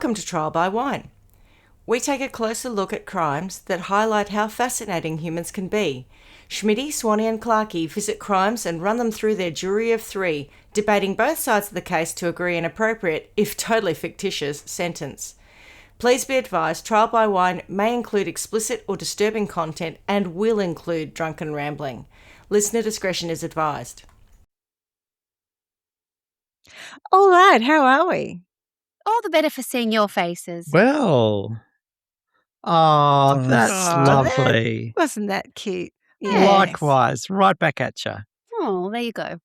Welcome to Trial by Wine. We take a closer look at crimes that highlight how fascinating humans can be. Schmitty, Swanny and Clarkey visit crimes and run them through their jury of three, debating both sides of the case to agree an appropriate, if totally fictitious, sentence. Please be advised, Trial by Wine may include explicit or disturbing content and will include drunken rambling. Listener discretion is advised. All right, how are we? All the better for seeing your faces. Well, that's lovely. Wasn't that cute? Yes. Likewise, right back at you. Oh, there you go.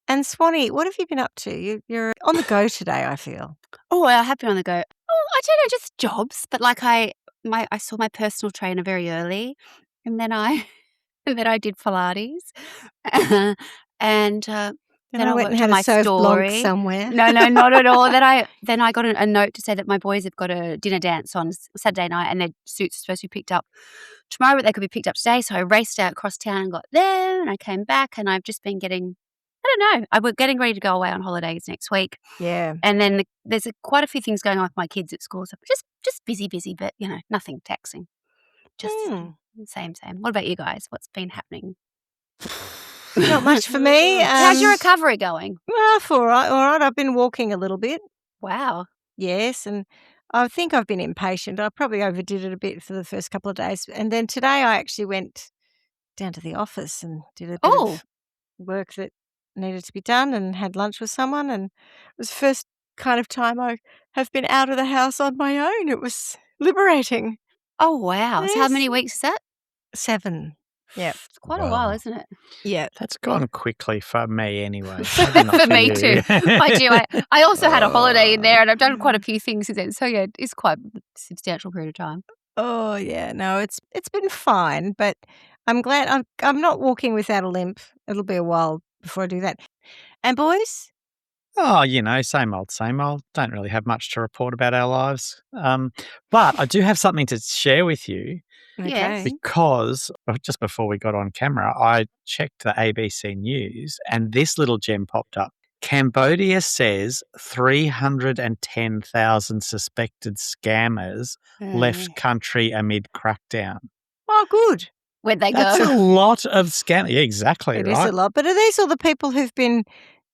And Swanny, what have you been up to? You're on the go today, I feel. Oh, I have been on the go. Oh, I don't know, just jobs. But like I saw my personal trainer very early, and then I did Pilates, and then I went and worked had on my a Sauv Blanc story. somewhere. No, not at all. Then I got a note to say that my boys have got a dinner dance on Saturday night, and their suits are supposed to be picked up tomorrow, but they could be picked up today. So I raced out across town and got there, and I came back, and I've just been getting. I don't know. We're getting ready to go away on holidays next week. Yeah. And then there's quite a few things going on with my kids at school. So just busy, but, nothing taxing. Just same. What about you guys? What's been happening? Not much for me. How's your recovery going? Well, all right. I've been walking a little bit. Wow. Yes, and I think I've been impatient. I probably overdid it a bit for the first couple of days. And then today I actually went down to the office and did a bit of work that needed to be done and had lunch with someone, and it was the first kind of time I have been out of the house on my own. It was liberating. Oh, wow. Yes. So how many weeks is that? 7. Yeah. It's quite a while, isn't it? Yeah. That's gone quickly for me anyway. For me too. I do. I also had a holiday in there, and I've done quite a few things since then. So yeah, it's quite a substantial period of time. Oh yeah, no, it's been fine, but I'm glad I'm not walking without a limp. It'll be a while before I do that. And boys? Oh, same old, same old. Don't really have much to report about our lives. But I do have something to share with you. Yes. Because just before we got on camera, I checked the ABC News and this little gem popped up. Cambodia says 310,000 suspected scammers left country amid crackdown. Oh, good. Where'd they That's go? a lot of scam. Yeah, exactly. It right. is a lot. But are these all the people who've been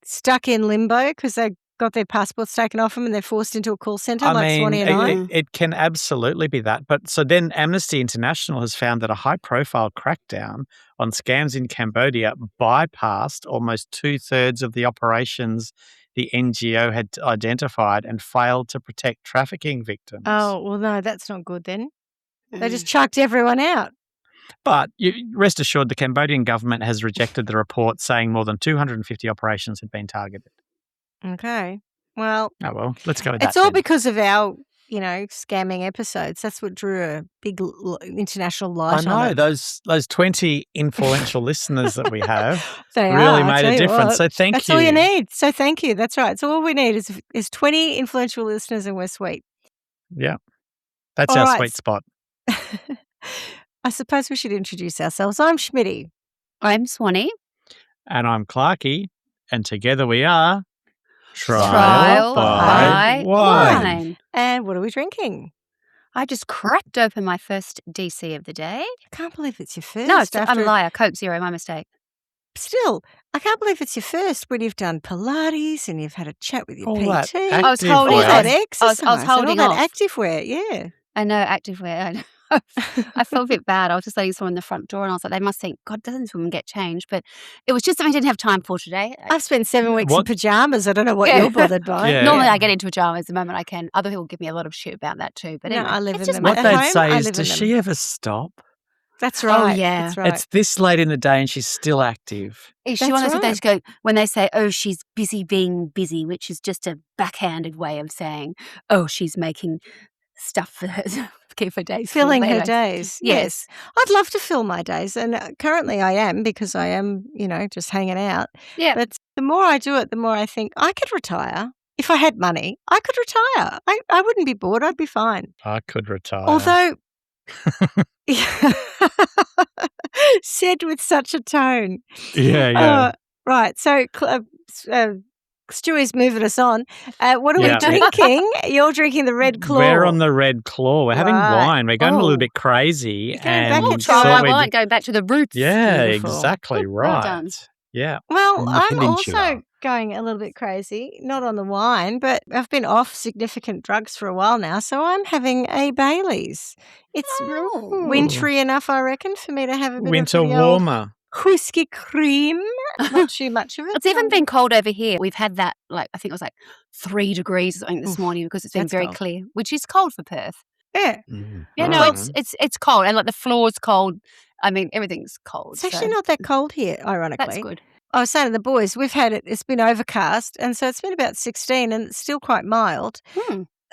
stuck in limbo because they got their passports taken off them and they're forced into a call centre Swanny and I? It can absolutely be that. But so then Amnesty International has found that a high-profile crackdown on scams in Cambodia bypassed almost 2/3 of the operations the NGO had identified and failed to protect trafficking victims. Oh, well, no, that's not good then. They just chucked everyone out. But rest assured, the Cambodian government has rejected the report, saying more than 250 operations had been targeted. Okay. Well, let's go with that. it's all then. because of our, scamming episodes. That's what drew a big international light on I it. know those 20 influential listeners that we have They really are, made I a tell you difference. what. So thank That's you. all you need. So thank you. That's right. So all we need is 20 influential listeners and we're sweet. Yeah, that's All our right. sweet spot. I suppose we should introduce ourselves. I'm Schmitty. I'm Swanny. And I'm Clarkey, and together we are Trial by Wine. And what are we drinking? I just cracked open my first DC of the day. I can't believe it's your first. No, I'm a liar. Coke Zero, my mistake. Still, I can't believe it's your first when you've done Pilates and you've had a chat with your All PT. that I was holding all activewear. that exercise. I was holding and all that off. activewear, yeah. I know, activewear. I know. I felt a bit bad. I was just letting someone in the front door and I was like, they must think, God, doesn't this woman get changed? But it was just something I didn't have time for today. I've spent 7 weeks in What? pajamas. I don't know what Yeah. you're bothered by. Yeah. Normally I get into pajamas the moment I can. Other people give me a lot of shit about that too. But No, anyway, I live it's in just them. my What At they'd home, say I is, live in does them. she ever stop? That's right. yeah. That's right. It's this late in the day and she's still active. Is she That's one of those right. days go when they say, oh, she's busy being busy, which is just a backhanded way of saying, oh, she's making stuff for her, keep her days full. Filling her Anyway. days. Yes. I'd love to fill my days. And currently I am because I am, just hanging out. Yeah. But the more I do it, the more I think I could retire. If I had money, I could retire. I wouldn't be bored. I'd be fine. I could retire. Although, said with such a tone. yeah. Right. So Stewie's moving us on. What are we Yeah. drinking? You're drinking the Red Claw. We're on the Red Claw. We're having Right. wine. We're going a little Oh. bit crazy. You're going back and into Try our- my wine, going back to the roots. Yeah, Beautiful. exactly Good, well right. done. Yeah. Well, From the I'm peninsula. also going a little bit crazy, not on the wine, but I've been off significant drugs for a while now, so I'm having a Baileys. It's wintry enough, I reckon, for me to have a bit Winter of the old warmer. whiskey cream. Not too much of it. It's even been cold over here. We've had that, like, I think it was like 3 degrees or something this Oof, morning because it's been that's very cold. clear, which is cold for Perth. Yeah. Yeah, no, Right. it's cold, and like the floor's cold. I mean, everything's cold. It's actually so not that cold here, ironically. That's good. I was saying to the boys, we've had it, it's been overcast, and so it's been about 16 and it's still quite mild.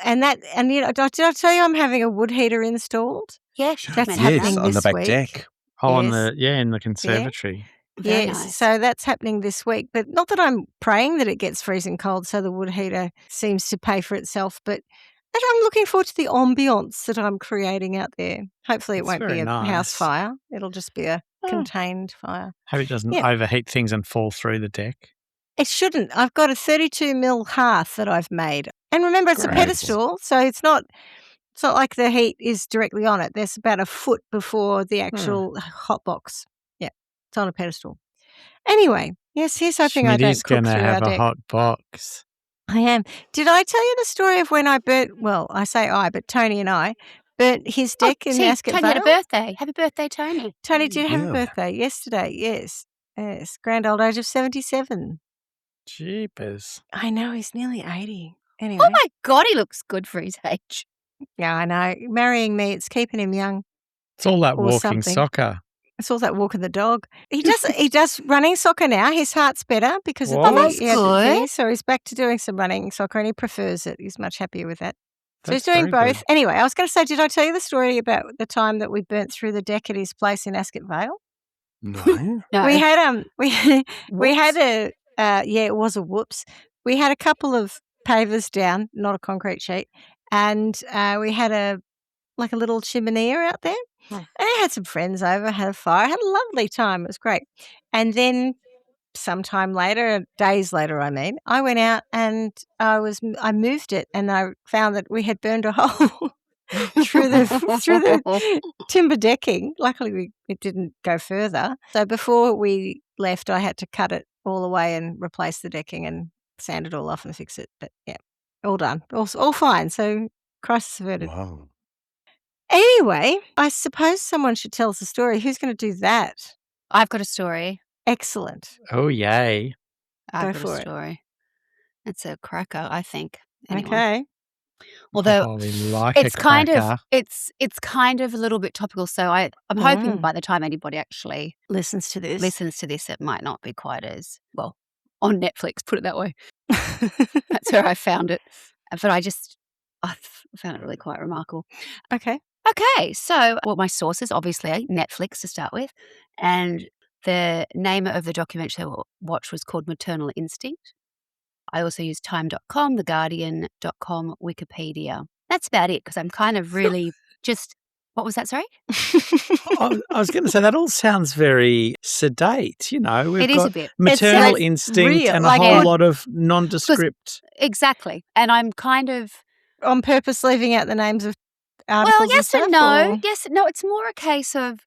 And you know, did I tell you I'm having a wood heater installed? Yes, That's man. happening Yes, on the this back week. deck. Oh, Yes. in the conservatory. Very Yes, nice. so that's happening this week. But not that I'm praying that it gets freezing cold, so the wood heater seems to pay for itself. But I'm looking forward to the ambience that I'm creating out there. Hopefully, it That's won't be very a nice. house fire. It'll just be a contained fire. Hope it doesn't Yeah. overheat things and fall through the deck. It shouldn't. I've got a 32 mil hearth that I've made, and remember, it's Great. a pedestal, so it's not like the heat is directly on it. There's about a foot before the actual hot box. Yeah, it's on a pedestal. Anyway, yes, here's hoping I don't Schmitty's cook gonna through our have a deck. hot box. I am. Did I tell you the story of when I burnt? Well, I say I, but Tony and I burnt his deck in see, Ascot Tony had a Vale. birthday. Happy birthday, Tony. Tony did have a Yeah. birthday yesterday. Yes, grand old age of 77. Jeepers. I know he's nearly 80. Anyway, Oh my God, he looks good for his age. yeah, I know. Marrying me, it's keeping him young. It's all that Or walking something. soccer. It's all that walking the dog. He does running soccer now. His heart's better because of Whoa. the That's he had the good. knee, so he's back to doing some running soccer and he prefers it. He's much happier with that. So That's he's doing very both. good. Anyway, I was going to say, did I tell you the story about the time that we burnt through the deck at his place in Ascot Vale? No. No. We had we had Whoops. a it was a whoops. We had a couple of pavers down, not a concrete sheet, and we had a little chimney out there. And I had some friends over, had a fire, had a lovely time. It was great. And then sometime later, days later, I went out and I moved it, and I found that we had burned a hole through the timber decking. Luckily, it didn't go further. So before we left, I had to cut it all away and replace the decking and sand it all off and fix it. But yeah, all done, all fine. So crisis averted. Wow. Anyway, I suppose someone should tell us a story. Who's going to do that? I've got a story. Excellent. Oh, yay. I've Go got for a it. story. It's a cracker, I think. Anyway. Okay. Although Oh, we like it's a kind cracker. of it's kind of a little bit topical. So I'm hoping by the time anybody actually Listens to this. listens to this, it might not be quite as well on Netflix. Put it that way. That's where I found it. But I found it really quite remarkable. Okay. Okay, so my sources, obviously, Netflix to start with, and the name of the documentary I watched was called Maternal Instinct. I also use time.com, theguardian.com, Wikipedia. That's about it because I'm kind of really just, what was that, sorry? I was going to say, that all sounds very sedate. You know, we've It is a got bit. maternal sounds instinct real, and like a whole it- lot of nondescript. Exactly. And I'm kind of, On purpose leaving out the names of articles well, yes and and stuff, no. or- Yes, no, it's more a case of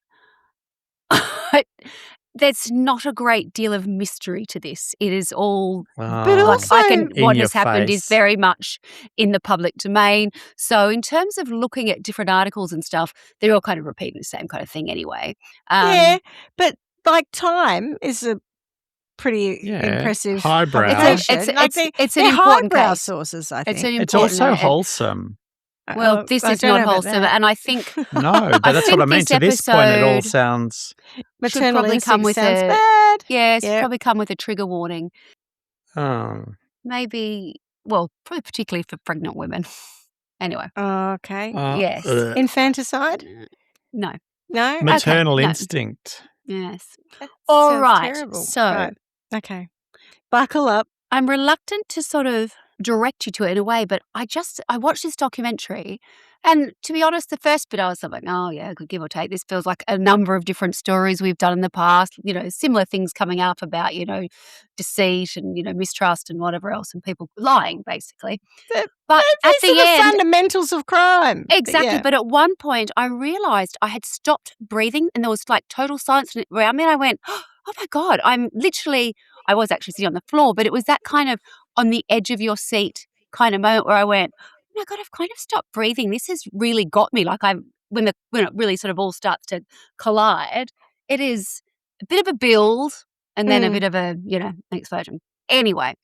there's not a great deal of mystery to this. It is all But Oh, also- in what your has happened is face. very much in the public domain. So in terms of looking at different articles and stuff, they're all kind of repeating the same kind of thing anyway. yeah, but like Time is a pretty Yeah, impressive highbrow. publication. It's an they're important highbrow case. sources, I think. It's an It's important also and- wholesome. Well, this I is don't know not about wholesome, that. and I think No, but I that's what I think mean. this To this point, it all episode sounds. Maternal probably come instinct with sounds a- bad. yes, Yeah. probably come with a trigger warning. Oh, Maybe, well, probably particularly for pregnant women. Anyway, Okay. Yes. Infanticide? no, No? maternal no. instinct. yes. That All sounds right, terrible. so- Right. Okay. Buckle up. I'm reluctant to sort of direct you to it in a way. But I watched this documentary, and to be honest, the first bit I was like, oh yeah, good give or take. This feels like a number of different stories we've done in the past. Similar things coming up about deceit and mistrust and whatever else, and people lying basically. But at the end, fundamentals of crime. Exactly. Yeah. But at one point, I realized I had stopped breathing, and there was like total silence around me. And I went, oh my God, I was actually sitting on the floor, but it was that kind of on the edge of your seat kind of moment where I went, oh my God, I've kind of stopped breathing. This has really got me. Like when it really sort of all starts to collide, it is a bit of a build and then a bit of an explosion. Anyway,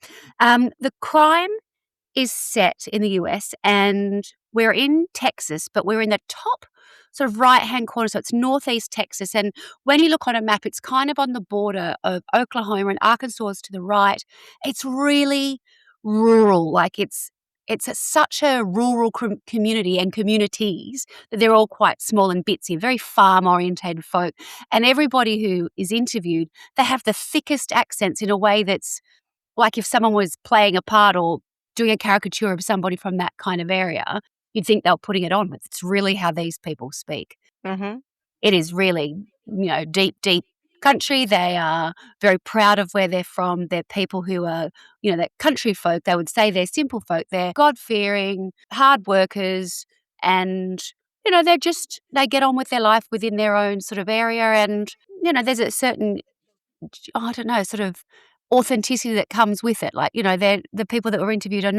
the crime is set in the US, and we're in Texas, but we're in the top sort of right-hand corner, so it's northeast Texas. And when you look on a map, it's kind of on the border of Oklahoma, and Arkansas is to the right. It's really rural, like it's such a rural community and communities that they're all quite small and bitsy, very farm-orientated folk. And everybody who is interviewed, they have the thickest accents in a way that's like if someone was playing a part or doing a caricature of somebody from that kind of area, you'd think they were putting it on, but it's really how these people speak. Mm-hmm. It is really, deep, deep country. They are very proud of where they're from. They're people who are, that country folk. They would say they're simple folk. They're God-fearing, hard workers, and, they get on with their life within their own sort of area. And, there's a certain, I don't know, sort of authenticity that comes with it. Like, the people that were interviewed are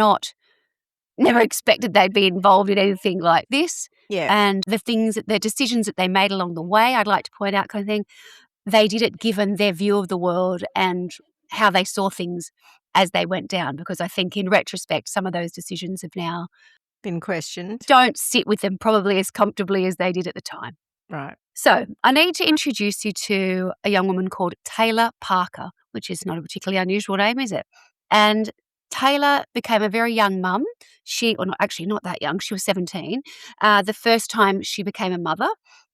never expected they'd be involved in anything like this. Yeah. And the decisions that they made along the way, I'd like to point out kind of thing, they did it given their view of the world and how they saw things as they went down. Because I think in retrospect, some of those decisions have now been questioned. Don't sit with them probably as comfortably as they did at the time. Right. So I need to introduce you to a young woman called Taylor Parker, which is not a particularly unusual name, is it? And Taylor became a very young mum. Actually not that young, she was 17, the first time she became a mother.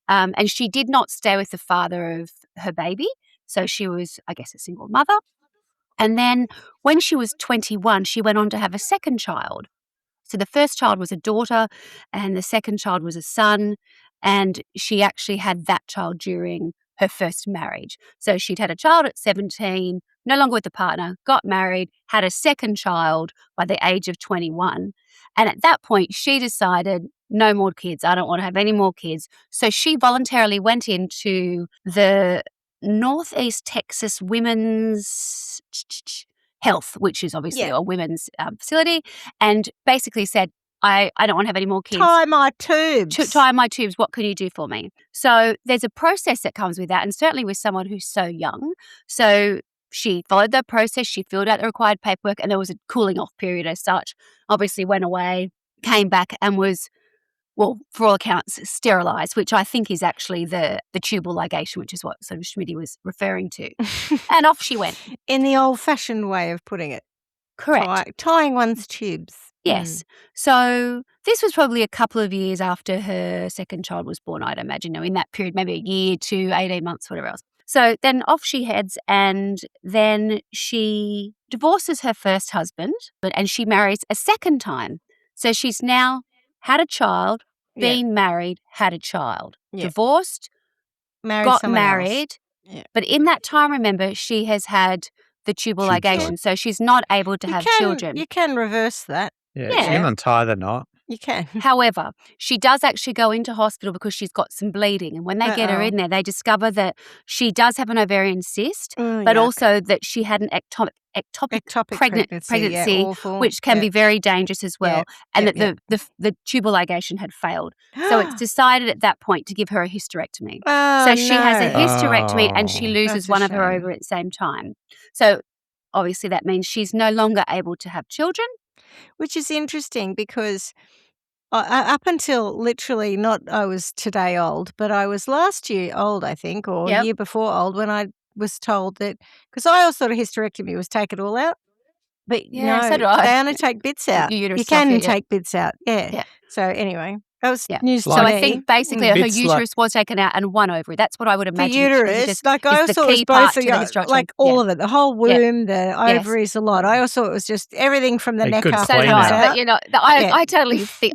And she did not stay with the father of her baby. So she was, I guess, a single mother. And then when she was 21, she went on to have a second child. So the first child was a daughter and the second child was a son. And she actually had that child during her first marriage. So she'd had a child at 17, no longer with the partner, got married, had a second child by the age of 21. And at that point, she decided, no more kids. I don't want to have any more kids. So she voluntarily went into the Northeast Texas Women's Health, which is obviously a women's facility, and basically said, I don't want to have any more kids. Tie my tubes. Tie my tubes. What can you do for me? So there's a process that comes with that, and certainly with someone who's so young. So she followed the process. She filled out the required paperwork, and there was a cooling off period as such. Obviously went away, came back, and was, well, for all accounts, sterilised, which I think is actually the tubal ligation, which is what sort of Schmitty was referring to. And off she went. In the old-fashioned way of putting it. Correct. Tying one's tubes. Yes. So this was probably a couple of years after her second child was born, I'd imagine. In that period, maybe a year to 18 months, whatever else. So then off she heads, and then she divorces her first husband and she marries a second time. So she's now had a child, been married, had a child, divorced, got married. Yeah. But in that time, remember, she has had the tubal ligation, so she's not able to have children. You can reverse that. Yeah, you can untie the knot. You can. However, she does actually go into hospital because she's got some bleeding. And when they get her in there, they discover that she does have an ovarian cyst, but also that she had an ectopic pregnancy which can be very dangerous as well, and that the tubal ligation had failed. So it's decided at that point to give her a hysterectomy. So she has a hysterectomy and she loses one of her ovaries at the same time. So obviously that means she's no longer able to have children. Which is interesting because up until literally I was today old, but I was last year old, I think, or year before old when I was told that, because I always thought a hysterectomy was take it all out. But no, so do I. They only take bits out. You can take bits out, So anyway. That was Yeah. news So to I me. think basically her Bits uterus was taken out and one ovary. That's what I would The imagine. uterus, like I is also the thought it was key part both to the hysterectomy. like all of it, the whole womb, the Yes. ovaries, a lot. I also thought it was just everything from the A neck good up So did clean comes out. I. out. But, you know, I, Yeah. I totally think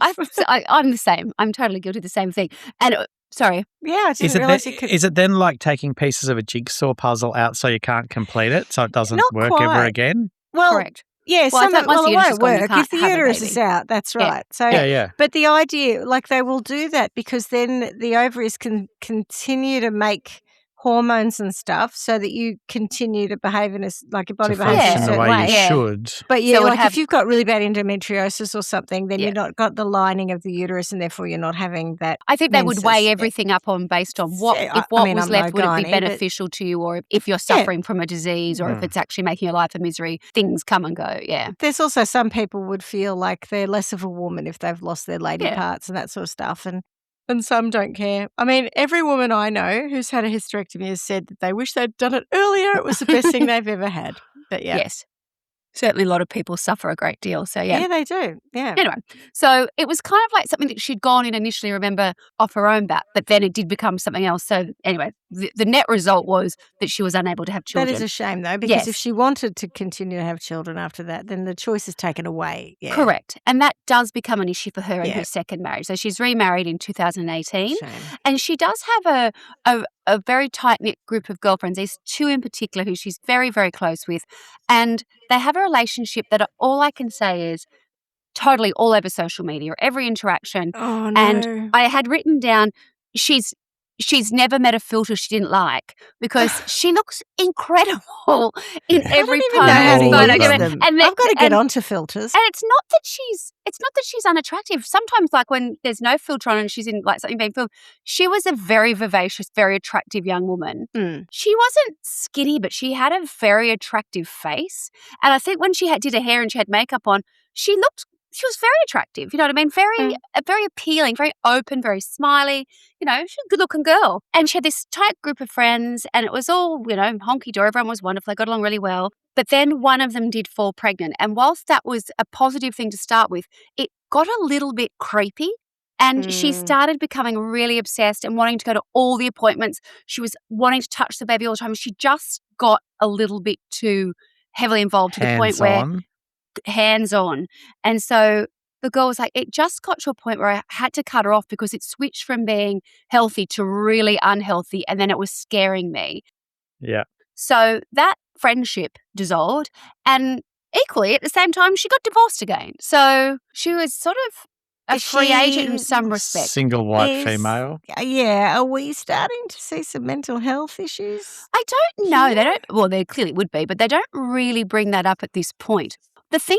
I'm the same. I'm totally guilty of the same thing. And sorry. Yeah, I Is didn't it, realise you could. is it then like taking pieces of a jigsaw puzzle out so you can't complete it, so it doesn't Not work ever quite. again? Well, Correct. yeah, Well, I thought once the it uterus is won't gone, you work can't if the have a uterus is baby. out. That's Yeah. right. So, Yeah. but the idea, like they will do that because then the ovaries can continue to make hormones and stuff, so that you continue to behave like your body To behaves in a function the certain way way. you Yeah. should. But So yeah, it would like have- if you've got really bad endometriosis or something, then Yeah. you've not got the lining of the uterus, and therefore you're not having that. I think they would weigh menses. everything up on based on what Yeah, if what I mean, was I'm no left would it be gynae, but- beneficial to you, or if you're suffering from a disease, or if Mm. it's actually making your life a misery. Things come and go. Yeah. There's also some people would feel like they're less of a woman if they've lost their lady Yeah. parts and that sort of stuff, and some don't care. I mean, every woman I know who's had a hysterectomy has said that they wish they'd done it earlier. It was the best thing they've ever had. But yeah, Yes. Certainly a lot of people suffer a great deal. So yeah. yeah, they do. Yeah, Anyway, so it was kind of like something that she'd gone in initially, remember, off her own bat, but then it did become something else. So anyway, the net result was that she was unable to have children. that is a shame though, because if Yes. she wanted to continue to have children after that, then the choice is taken away. Yeah, Correct. And that does become an issue for her in Yeah. her second marriage. So she's remarried in 2018. Shame. And she does have a very tight-knit group of girlfriends. There's two in particular who she's very, very close with. And they have a relationship that all I can say is totally all over social media, every interaction. Oh no. And I had written down, she's never met a filter she didn't like, because she looks incredible in every I don't even know how to All photo. of use them. them. And I've got to get and- onto filters. And it's not that she's unattractive. Sometimes, like when there's no filter on and she's in like something being filmed, she was a very vivacious, very attractive young woman. Mm. She wasn't skinny, but she had a very attractive face. And I think when she did her hair and she had makeup on, she was very attractive. You know what I mean? Very appealing, very open, very smiley. You know, she's a good-looking girl. And she had this tight group of friends, and it was all, you know, honky-dory. Everyone was wonderful. They got along really well. But then one of them did fall pregnant. And whilst that was a positive thing to start with, it got a little bit creepy. And she started becoming really obsessed and wanting to go to all the appointments. She was wanting to touch the baby all the time. She just got a little bit too heavily involved to the point where hands-on. And so the girl was like, it just got to a point where I had to cut her off because it switched from being healthy to really unhealthy, and then it was scaring me. Yeah. So that friendship dissolved, and equally at the same time she got divorced again. So she was sort of a Is free agent in she some respect. Single white Is- female. Yeah, are we starting to see some mental health issues? I don't know. Yeah. They don't. Well, they clearly would be, but they don't really bring that up at this point. The thing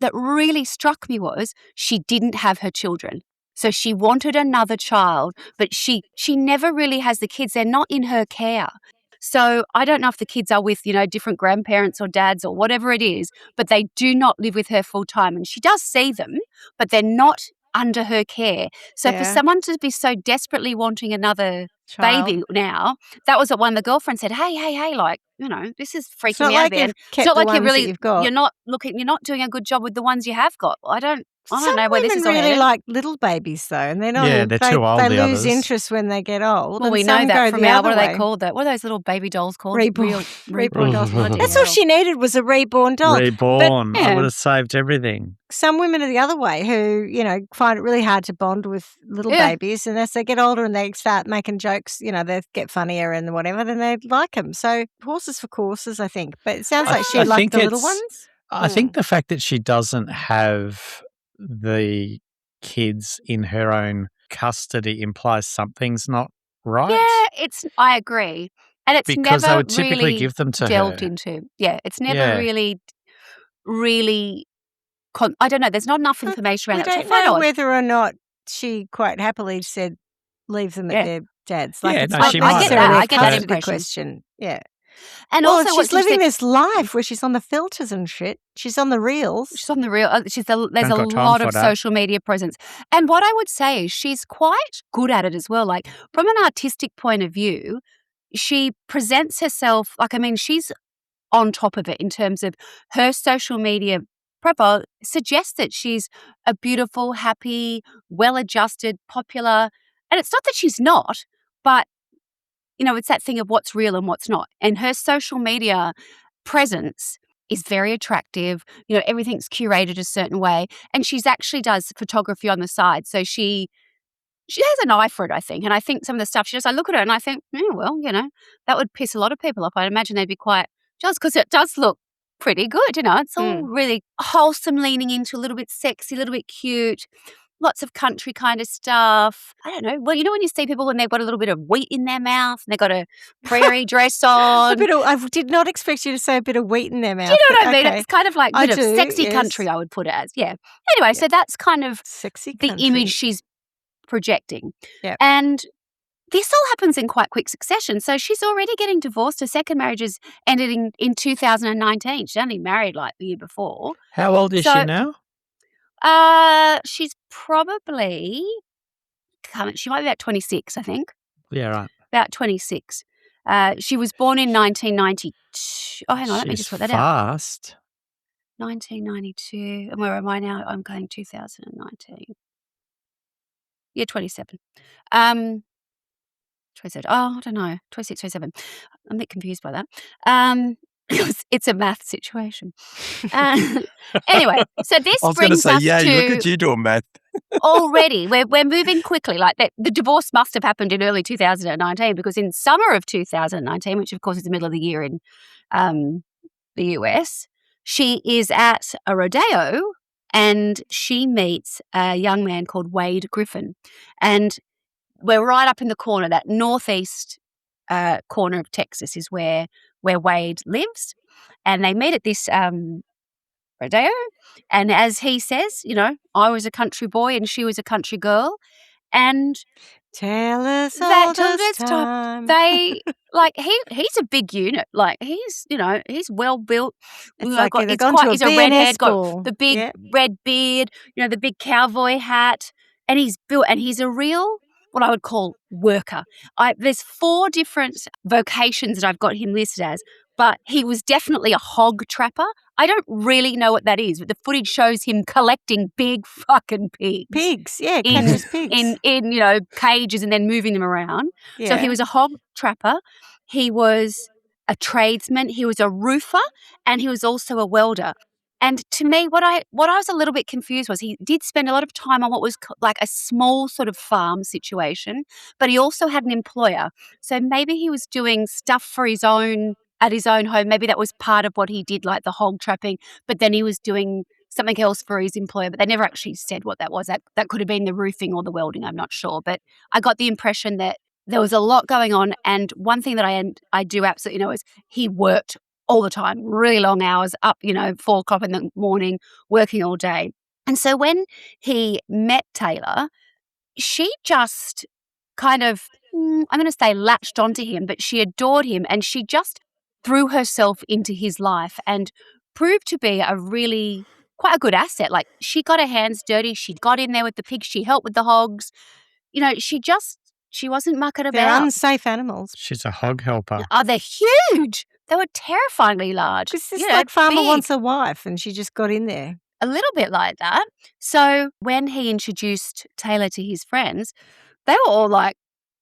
that really struck me was she didn't have her children. So she wanted another child, but she never really has the kids. They're not in her care. So I don't know if the kids are with, you know, different grandparents or dads or whatever it is, but they do not live with her full time. And she does see them, but they're not under her care. So for Yeah. someone to be so desperately wanting another Child. baby now, that was what one of the girlfriends said, hey, like, you know, this is It's freaking not me out like there. you've kept It's not the like you're ones that really, you've got. you're not doing a good job with the ones you have got. I don't Some know where this women is all really headed. like little babies though, and they're not. Yeah, they're too old, They the lose others. interest when they get old. Well, and we know some that go from the our, other what are they way. called? What are those little baby dolls called? Reborn. Reborn dolls. Bloody That's all hell. she needed was a reborn doll. Reborn. I yeah. would have saved everything. Some women are the other way who, you know, find it really hard to bond with little Yeah. babies, and as they get older and they start making jokes, you know, they get funnier and whatever, then they like them. So horses for courses, I think. But it sounds like she I liked think the little it's- ones. I think the fact that she doesn't have the kids in her own custody implies something's not right. Yeah, I agree. And it's Because they never would typically really give them to delved her. into. Yeah, it's never Yeah. really, I don't know, there's not enough information We around that. don't Which I find know odd. whether or not she quite happily said leave them Yeah. at their dad's. Like Yeah, it's no, not she might necessarily have. a I get that custody impression. question. Yeah. And Well, also if what she's she living said- this life where she's on the filters and shit. She's on the reels. She's on the real. There's a Don't got time lot for of that. social media presence, and what I would say is she's quite good at it as well. Like from an artistic point of view, she presents herself like, I mean, she's on top of it in terms of her social media profile suggests that she's a beautiful, happy, well-adjusted, popular. And it's not that she's not, but, it's that thing of what's real and what's not. And her social media presence is very attractive. Everything's curated a certain way. And she's actually does photography on the side. So she has an eye for it, I think. And I think some of the stuff she does, I look at her and I think, well, that would piss a lot of people off. I'd imagine they'd be quite jealous because it does look pretty good. It's all really wholesome, leaning into a little bit sexy, a little bit cute. Lots of country kind of stuff. I don't know. Well, when you see people when they've got a little bit of wheat in their mouth and they've got a prairie dress on. I did not expect you to say a bit of wheat in their mouth. Do you know what I mean? Okay. It's kind of like a bit of sexy country, I would put it as. Yeah. Anyway, so that's kind of sexy the country. image she's projecting. Yep. And this all happens in quite quick succession. So she's already getting divorced. Her second marriage is ended in 2019. She's only married like the year before. How old is she now? She's probably, she might be about 26, I think. Yeah, right. About 26. She was born in 1992. Oh, hang on, let me just put that out. Fast. 1992. And where am I now? I'm going 2019. Yeah, 27. 27. Oh, I don't know. 26, 27. I'm a bit confused by that. It's a math situation. Anyway, so this brings us to... look at you doing math. Already, we're moving quickly. Like the divorce must have happened in early 2019 because in summer of 2019, which of course is the middle of the year in the US, she is at a rodeo and she meets a young man called Wade Griffin. And we're right up in the corner, that northeast corner of Texas is where Wade lives. And they meet at this rodeo. And as he says, I was a country boy and she was a country girl. And tell us all this time. They he's a big unit. Like he's well built. It's like he's a redhead, got the big red beard, the big cowboy hat, and he's built and he's a real what I would call worker. There's 4 different vocations that I've got him listed as, but he was definitely a hog trapper. I don't really know what that is, but the footage shows him collecting big fucking pigs. Pigs, yeah, catches pigs. In cages and then moving them around. Yeah. So he was a hog trapper. He was a tradesman. He was a roofer, and he was also a welder. And to me, what I was a little bit confused was he did spend a lot of time on what was like a small sort of farm situation, but he also had an employer. So maybe he was doing stuff for at his own home. Maybe that was part of what he did, like the hog trapping, but then he was doing something else for his employer, but they never actually said what that was. That could have been the roofing or the welding, I'm not sure. But I got the impression that there was a lot going on. And one thing that I do absolutely know is he worked all the time, really long hours, up, 4 o'clock in the morning, working all day. And so when he met Taylor, she just kind of, I'm going to say latched onto him, but she adored him and she just threw herself into his life and proved to be quite a good asset. Like she got her hands dirty. She got in there with the pigs. She helped with the hogs. She wasn't mucking about. They're unsafe animals. She's a hog helper. Oh, they're huge. They were terrifyingly large. It's like Farmer Wants a Wife and she just got in there. A little bit like that. So when he introduced Taylor to his friends, they were all like,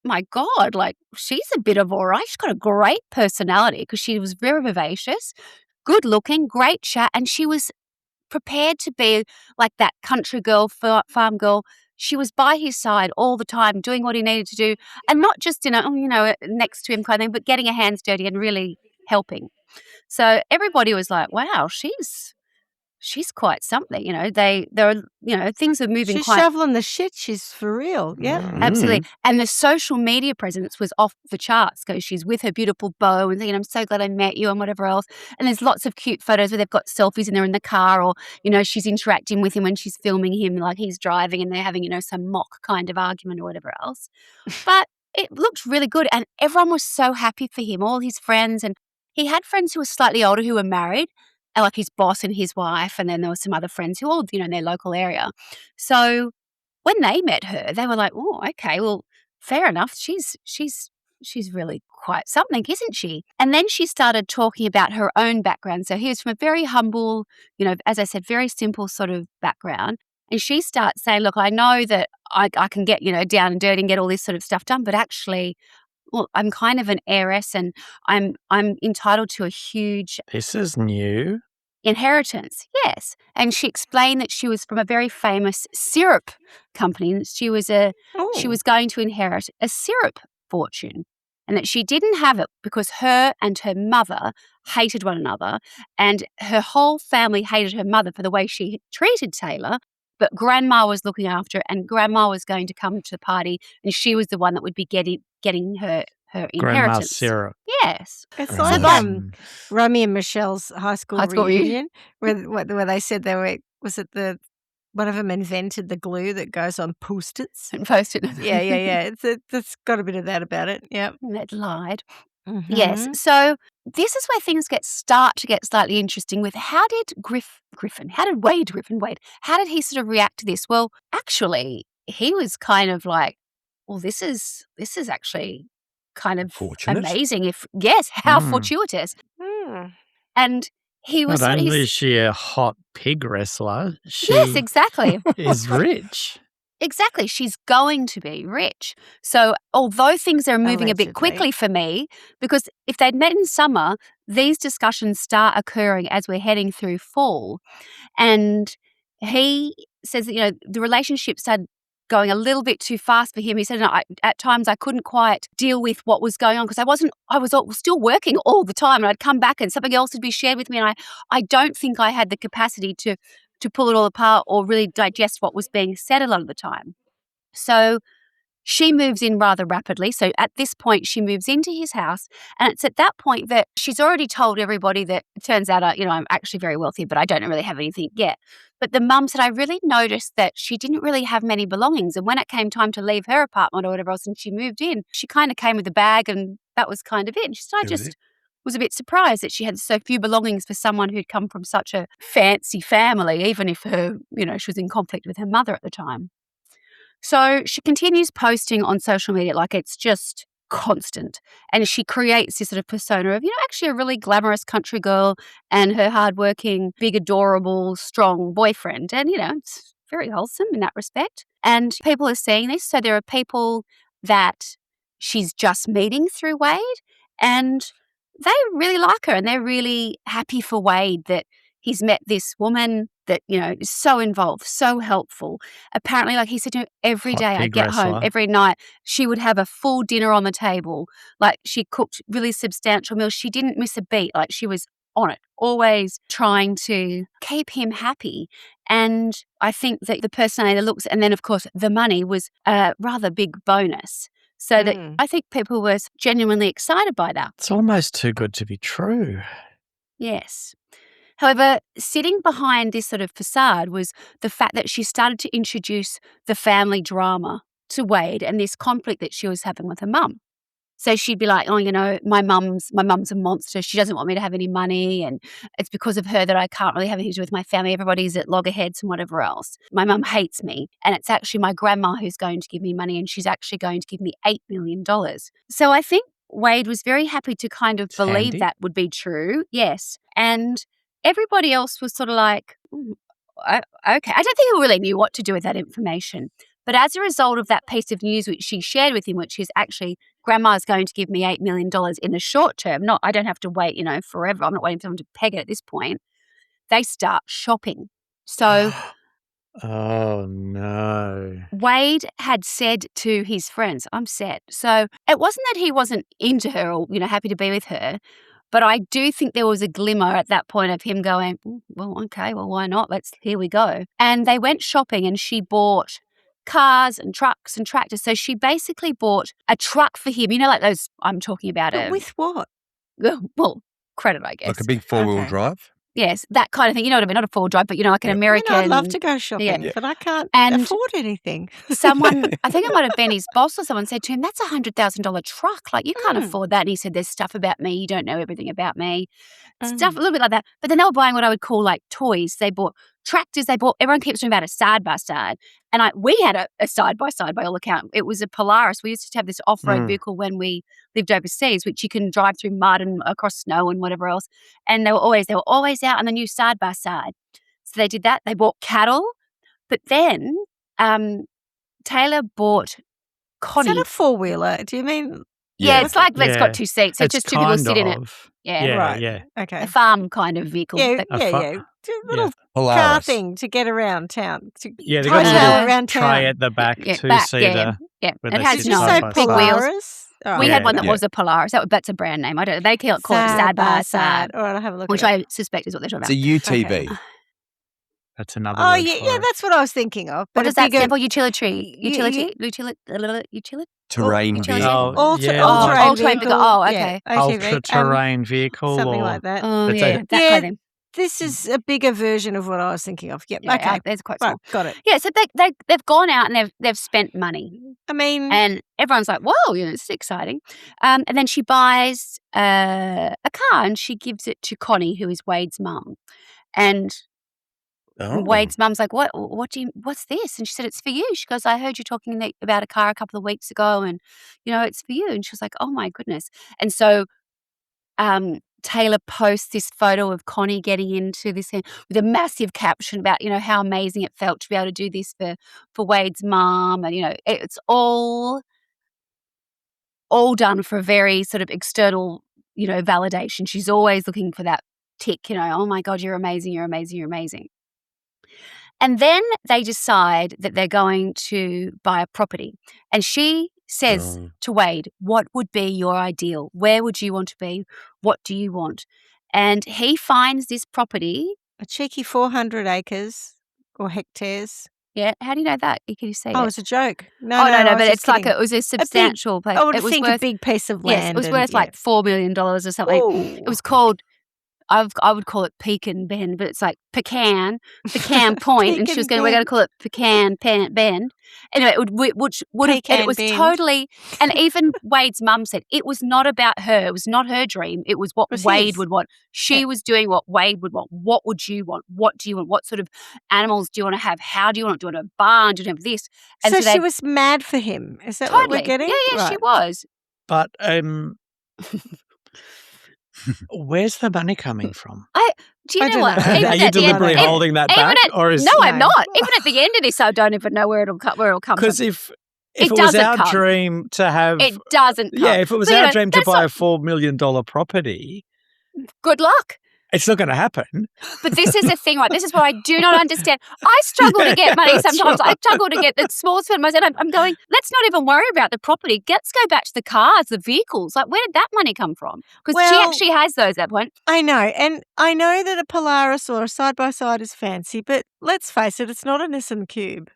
my God, like she's a bit of all right. She's got a great personality because she was very vivacious, good looking, great chat. And she was prepared to be like that country girl, farm girl. She was by his side all the time, doing what he needed to do. And not just, next to him kind of thing, but getting her hands dirty and really helping. So everybody was like, wow, she's quite something, things are moving she's quite... shoveling the shit, she's for real, yeah. Mm-hmm. Absolutely. And the social media presence was off the charts because she's with her beautiful beau and thinking, I'm so glad I met you and whatever else. And there's lots of cute photos where they've got selfies and they're in the car or, she's interacting with him when she's filming him, like he's driving and they're having, some mock kind of argument or whatever else. But it looked really good and everyone was so happy for him, all his friends. And he had friends who were slightly older who were married, like his boss and his wife, and then there were some other friends who all, in their local area. So when they met her, they were like, oh, okay, well, fair enough. She's she's really quite something, isn't she? And then she started talking about her own background. So he was from a very humble, as I said, very simple sort of background. And she starts saying, look, I know that I can get, down and dirty and get all this sort of stuff done, but actually, well, I'm kind of an heiress and I'm entitled to a huge This is new. inheritance. Yes. And she explained that she was from a very famous syrup company and she was going to inherit a syrup fortune and that she didn't have it because her and her mother hated one another and her whole family hated her mother for the way she treated Taylor. But Grandma was looking after her and Grandma was going to come to the party and she was the one that would be getting her inheritance. Grandma's syrup. Yes. It's Right. like Romy and Michelle's high school reunion where they said they were, was it one of them invented the glue that goes on Post-its? And Post-it. Yeah. It's got a bit of that about it. Yeah. That lied. Mm-hmm. Yes. So this is where things start to get slightly interesting with how did Wade Griffin, how did he sort of react to this? Well, actually, he was kind of like, well, this is actually kind of Fortunate. Amazing. How fortuitous. Mm. And he was Not only is she a hot pig wrestler, she yes, exactly. is rich. Exactly. She's going to be rich. So although things are moving a bit Allegedly. quickly for me, because if they'd met in summer, these discussions start occurring as we're heading through fall. And he says that, the relationship started going a little bit too fast for him. He said, at times I couldn't quite deal with what was going on because I was still working all the time and I'd come back and something else would be shared with me. And I don't think I had the capacity to pull it all apart or really digest what was being said a lot of the time. So she moves in rather rapidly. So at this point, she moves into his house. And it's at that point that she's already told everybody that it turns out, I'm actually very wealthy, but I don't really have anything yet. But the mum said, I really noticed that she didn't really have many belongings. And when it came time to leave her apartment or whatever else and she moved in, she kind of came with a bag and that was kind of it. And she said, I just was a bit surprised that she had so few belongings for someone who'd come from such a fancy family, even if her, she was in conflict with her mother at the time. So she continues posting on social media like it's just constant. And she creates this sort of persona of, actually a really glamorous country girl and her hardworking, big, adorable, strong boyfriend. And, it's very wholesome in that respect. And people are seeing this. So there are people that she's just meeting through Wade and they really like her and they're really happy for Wade that he's met this woman that, is so involved, so helpful. Apparently, like he said, every day I'd get home, every night, she would have a full dinner on the table. Like she cooked really substantial meals. She didn't miss a beat. Like she was on it, always trying to keep him happy. And I think that the personality, the looks, and then, of course, the money was a rather big bonus. So that I think people were genuinely excited by that. It's almost too good to be true. Yes. However, sitting behind this sort of facade was the fact that she started to introduce the family drama to Wade and this conflict that she was having with her mum. So she'd be like, my mum's a monster. She doesn't want me to have any money. And it's because of her that I can't really have anything to do with my family. Everybody's at loggerheads and whatever else. My mum hates me. And it's actually my grandma who's going to give me money. And she's actually going to give me $8 million. So I think Wade was very happy to kind of believe that would be true. Yes. And everybody else was sort of like, okay. I don't think he really knew what to do with that information. But as a result of that piece of news which she shared with him, which is actually Grandma's going to give me $8 million in the short term, I don't have to wait, forever. I'm not waiting for someone to peg it at this point. They start shopping. So oh, no. Wade had said to his friends, I'm set. So it wasn't that he wasn't into her or, happy to be with her. But I do think there was a glimmer at that point of him going, well, okay, well, why not? Here we go. And they went shopping and she bought cars and trucks and tractors. So she basically bought a truck for him, like those I'm talking about. But with what? Well, credit, I guess. Like a big four-wheel drive? Yes, that kind of thing. You know what I mean? Not a full drive, but, like an American. I'd love to go shopping, but I can't afford anything. Someone, I think it might have been his boss or someone said to him, that's a $100,000 truck. Like, you can't afford that. And he said, there's stuff about me. You don't know everything about me. Stuff, a little bit like that. But then they were buying what I would call like toys. They bought tractors. Everyone keeps talking about a side by side. And we had a side-by-side by all account. It was a Polaris. We used to have this off-road vehicle when we lived overseas, which you can drive through mud and across snow and whatever else. And they were always out on the new side-by-side. So they did that. They bought cattle. But then Taylor bought Connie. Is that a four-wheeler? Do you mean? Yeah, it's like it's got 2 seats. It's just two people sit in it. Yeah, right. Yeah. Okay. A farm kind of vehicle. Yeah. Little car thing to get around town. Yeah, they got a little around tray town. at the back, Yeah, two-seater. Yeah. When It they has sit no side by big side. wheels. Polaris? Oh, We had one that was a Polaris. That's a brand name. I don't. They call it side by side, All right, I'll have a look. which I suspect is what they're talking It's about. a UTV. Okay. That's another Oh word yeah, for yeah, it. that's what I was thinking of. What But does a that bigger stand for? Utility. Terrain utility. vehicle. Yeah, all-terrain all-terrain vehicle. Oh, okay. Yeah, OTV, ultra-terrain vehicle something or like that. Oh, It's yeah. a- That kind of thing. This is a bigger version of what I was thinking of. Yep. Yeah, Okay. there's quite Right, small. got it. Yeah, so they've gone out and they've spent money. I mean, And everyone's like, whoa, it's exciting. And then she buys a car and she gives it to Connie, who is Wade's mum. And Wade's mum's like, what's this? And she said, it's for you. She goes, I heard you talking about a car a couple of weeks ago and, it's for you. And she was like, oh, my goodness. And so Taylor posts this photo of Connie getting into this thing with a massive caption about, how amazing it felt to be able to do this for Wade's mum. And, it's all done for a very sort of external, validation. She's always looking for that tick, oh, my God, you're amazing, you're amazing, you're amazing. And then they decide that they're going to buy a property. And she says to Wade, what would be your ideal? Where would you want to be? What do you want? And he finds this property. a cheeky 400 acres or hectares. Yeah. How do you know that? Can you say Oh, that? it's a joke. No, No, I but was it's just like kidding. it was a substantial place. I would It was think worth, a big piece of yes, land. it was worth like $4 million or something. It was called, I would call it Pecan Bend, but it's like Pecan Point, and she was going, we're going to call it Pecan Bend. Anyway, it was Bend. totally, and even Wade's mum said it was not about her. It was not her dream. It was what Was Wade his. would want. She was doing what Wade would want. What would you want? What do you want? What sort of animals do you want to have? How do you want? Do you want a barn? Do you want to have this? And So they, she was mad for him. Is that what we're getting? Yeah, she was. But where's the money coming from? Do you I know don't what? know. Even Are you at the end- deliberately even- holding that even back, at- or is No, I'm No. not. Even at the end of this, I don't even know where it'll come because from. if It it was doesn't our come. dream to have It doesn't come. if it was But, our dream to that's buy not- a $4 million property, Good luck. it's not going to happen. But this is the thing, right? This is what I do not understand. I struggle to get money that's sometimes. I right. struggle to get the small spend money. And I'm going, let's not even worry about the property. Let's go back to the cars, the vehicles. Like, where did that money come from? Because she Well- actually has those at that point. I know. And I know that a Polaris or a side-by-side is fancy, but let's face it, it's not a Nissan Cube.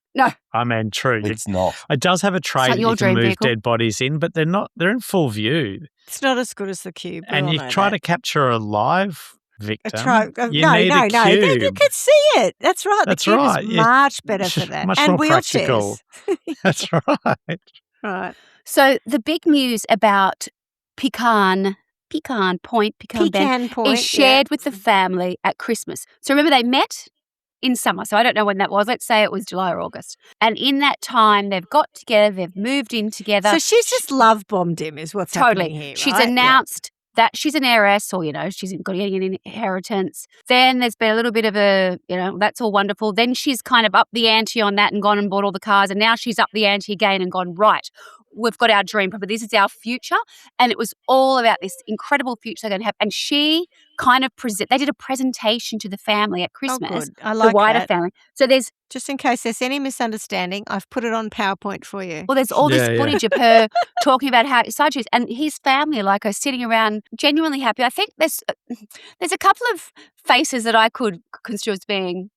I mean, true. It's not. It does have a tray like that your you can dream move vehicle. dead bodies in, but they're not. They're in full view, It's not as good as the Cube. we and all you know try that. to capture a live A victim. You no, need no, a no. You cube. could see it. That's right. That's the Cube right. is It- much better for that. much and more practical. wheelchairs. That's right. Right. So the big news about Pecan Point Bend Pecan Point. is shared with the family at Christmas. So remember, they met in summer. So I don't know when that was. Let's say it was July or August. And in that time, they've got together. They've moved in together. So she's just love bombed him, is what's Totally. happening here. She's right? announced that she's an heiress, or, she's got getting an inheritance. Then there's been a little bit of a, that's all wonderful. Then she's kind of upped the ante on that and gone and bought all the cars. And now she's upped the ante again and gone, right, we've got our dream property. This is our future. And it was all about this incredible future they're going to have. And she kind of they did a presentation to the family at Oh, Christmas. good. I like the wider that. family. So there's Just in case there's any misunderstanding, I've put it on PowerPoint for you. there's all this Yeah, yeah. footage of her talking about how excited she is, and his family are sitting around genuinely happy. I think there's a couple of faces that I could construe as being,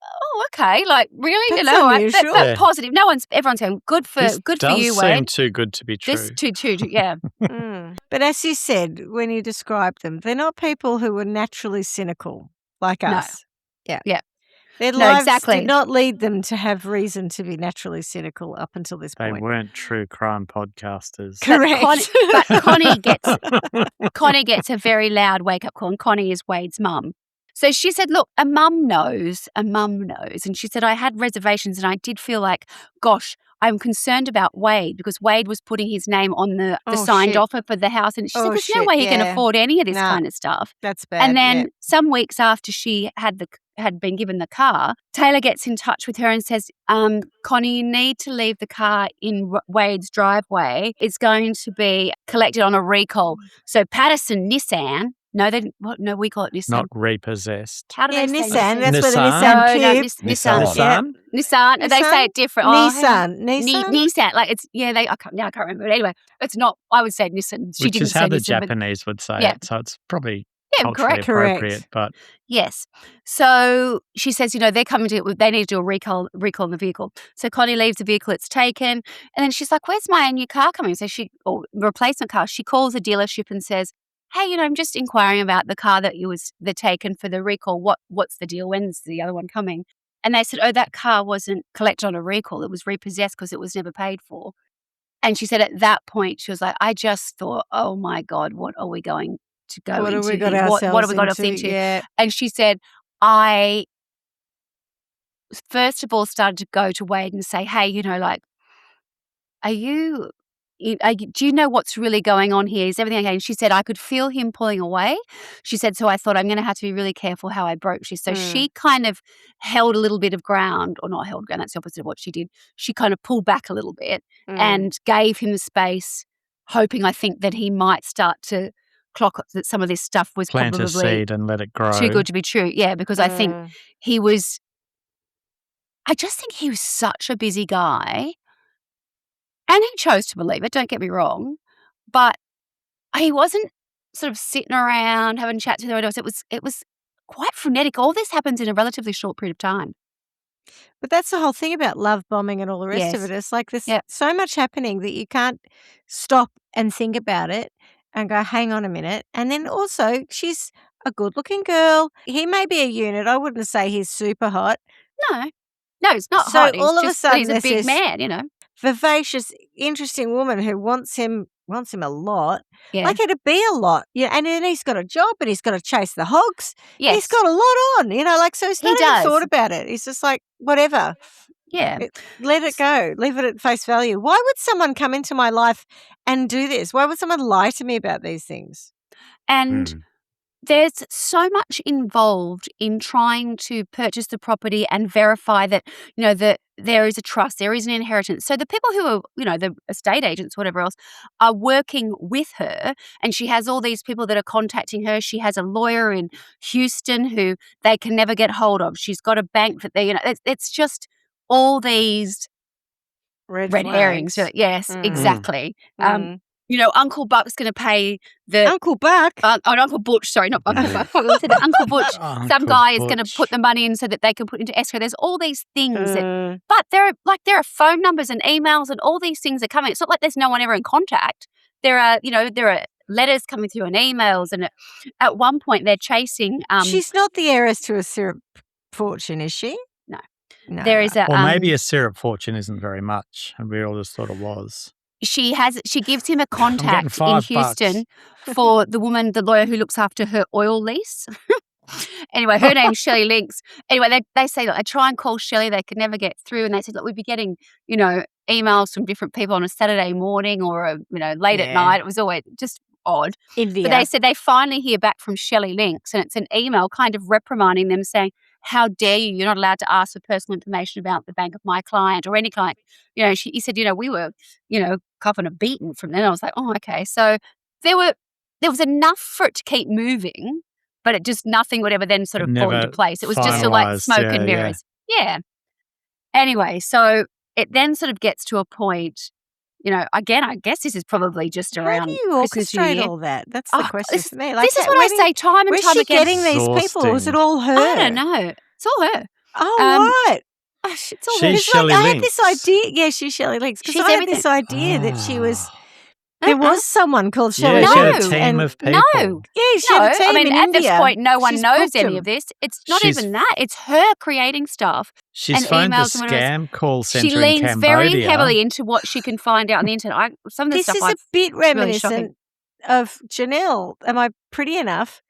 oh, okay, like really, That's unusual. but Yeah. positive. Everyone's going good for This good for does you, seem Wade. too good to be true. This too, yeah. But as you said, when you describe them, they're not people who are naturally cynical like No. us. Yeah. Yeah. Their No, lives exactly. did not lead them to have reason to be naturally cynical up until this They point. weren't true crime podcasters. Correct. But Connie gets a very loud wake up call, and Connie is Wade's mum. So she said, look, a mum knows. And she said, I had reservations and I did feel like, gosh, I'm concerned about Wade because Wade was putting his name on the signed offer for the house. And she said, there's no way he can afford any of this kind of stuff. That's bad. And then some weeks after she had been given the car, Taylor gets in touch with her and says, Connie, you need to leave the car in Wade's driveway. It's going to be collected on a recall. So Patterson Nissan, no, we call it Nissan. Not repossessed. How do they say Nissan? That's Nissan? where the Nissan Cube. Nissan. Nissan? Nissan. They say it different. Nissan. Nissan. Like it's I can't remember. But anyway, it's not. I would say Nissan. She Which didn't is how say the Nissan, Japanese would say it. So it's probably culturally appropriate. But yes. So she says, they're coming to. They need to do a recall on the vehicle. So Connie leaves the vehicle. It's taken, and then she's like, "Where's my new car coming?" So replacement car. She calls the dealership and says, hey, I'm just inquiring about the car that they're taken for the recall. What's the deal? When's the other one coming? And they said, oh, that car wasn't collected on a recall. It was repossessed because it was never paid for. And she said at that point, she was like, I just thought, oh, my God, what are we going to go into? What have we got ourselves into? Yeah. And she said, I first of all started to go to Wade and say, hey, do you know what's really going on here? Is everything okay? And she said, I could feel him pulling away. She said, so I thought I'm going to have to be really careful how I broach this. So she kind of held a little bit of ground, or not held ground, that's the opposite of what she did. She kind of pulled back a little bit and gave him the space, hoping, I think, that he might start to clock that some of this stuff was plant probably a seed and let it grow. Too good to be true. Yeah, because I think I just think he was such a busy guy. And he chose to believe it, don't get me wrong, but he wasn't sort of sitting around having chats with everyone else. It was quite frenetic. All this happens in a relatively short period of time. But that's the whole thing about love bombing and all the rest of it. It's like there's so much happening that you can't stop and think about it and go, hang on a minute. And then also, she's a good-looking girl. He may be a unit. I wouldn't say he's super hot. No, it's not so hot. All of a sudden, he's a big man, vivacious, interesting woman who wants him a lot. Yeah. Like it'd be a lot. Yeah. And then he's got a job and he's got to chase the hogs. Yes. He's got a lot on, so he's not even thought about it. He's just like, whatever. Yeah. Let it go. Leave it at face value. Why would someone come into my life and do this? Why would someone lie to me about these things? And there's so much involved in trying to purchase the property and verify that, that there is a trust, there is an inheritance. So the people who are, the estate agents, whatever else, are working with her, and she has all these people that are contacting her. She has a lawyer in Houston who they can never get hold of. She's got a bank that they, it's just all these red herrings. Yes, exactly. Uncle Buck's going to pay the... Uncle Buck? Uncle Butch, sorry, not Uncle Buck. Uncle Butch. Some guy is going to put the money in so that they can put into escrow. There's all these things. But there are phone numbers and emails and all these things are coming. It's not like there's no one ever in contact. There are letters coming through and emails. And at one point they're chasing... She's not the heiress to a syrup fortune, is she? No. There is a... Well, maybe a syrup fortune isn't very much. And we all just thought it was. She gives him a contact in Houston for the lawyer who looks after her oil lease. Anyway, her name's Shelley Links. Anyway, they say, I try and call Shelley, they could never get through. And they said, look, we'd be getting, emails from different people on a Saturday morning or, late at night. It was always just odd. India. But they said they finally hear back from Shelley Links, and it's an email kind of reprimanding them saying, how dare you? You're not allowed to ask for personal information about the bank of my client or any client. He said, we were, copping a beating from then. I was like, oh, okay. So there was enough for it to keep moving, but it just nothing would ever then sort of fall into place. It was just like smoke and mirrors. Yeah. Anyway, so it then sort of gets to a point, again, I guess this is probably just around How do you orchestrate all that? That's the question for me. This is what I say time and time again. Where's she getting these people, or is it all her? I don't know. It's all her. Oh, right. It's all her. She's Shelley Links. I had this idea. Yeah, she's Shelley Links. Because I had this idea that she was... There was someone called Shelley Links. Yeah, she had a team of people. No. Yeah, she had a team in at India. this point, no one knows any of this. It's not even that. It's her creating stuff. She's phoned the scam call centre in Cambodia. She leans very heavily into what she can find out on the internet. Some of the this stuff is a bit reminiscent of Janelle. Am I pretty enough?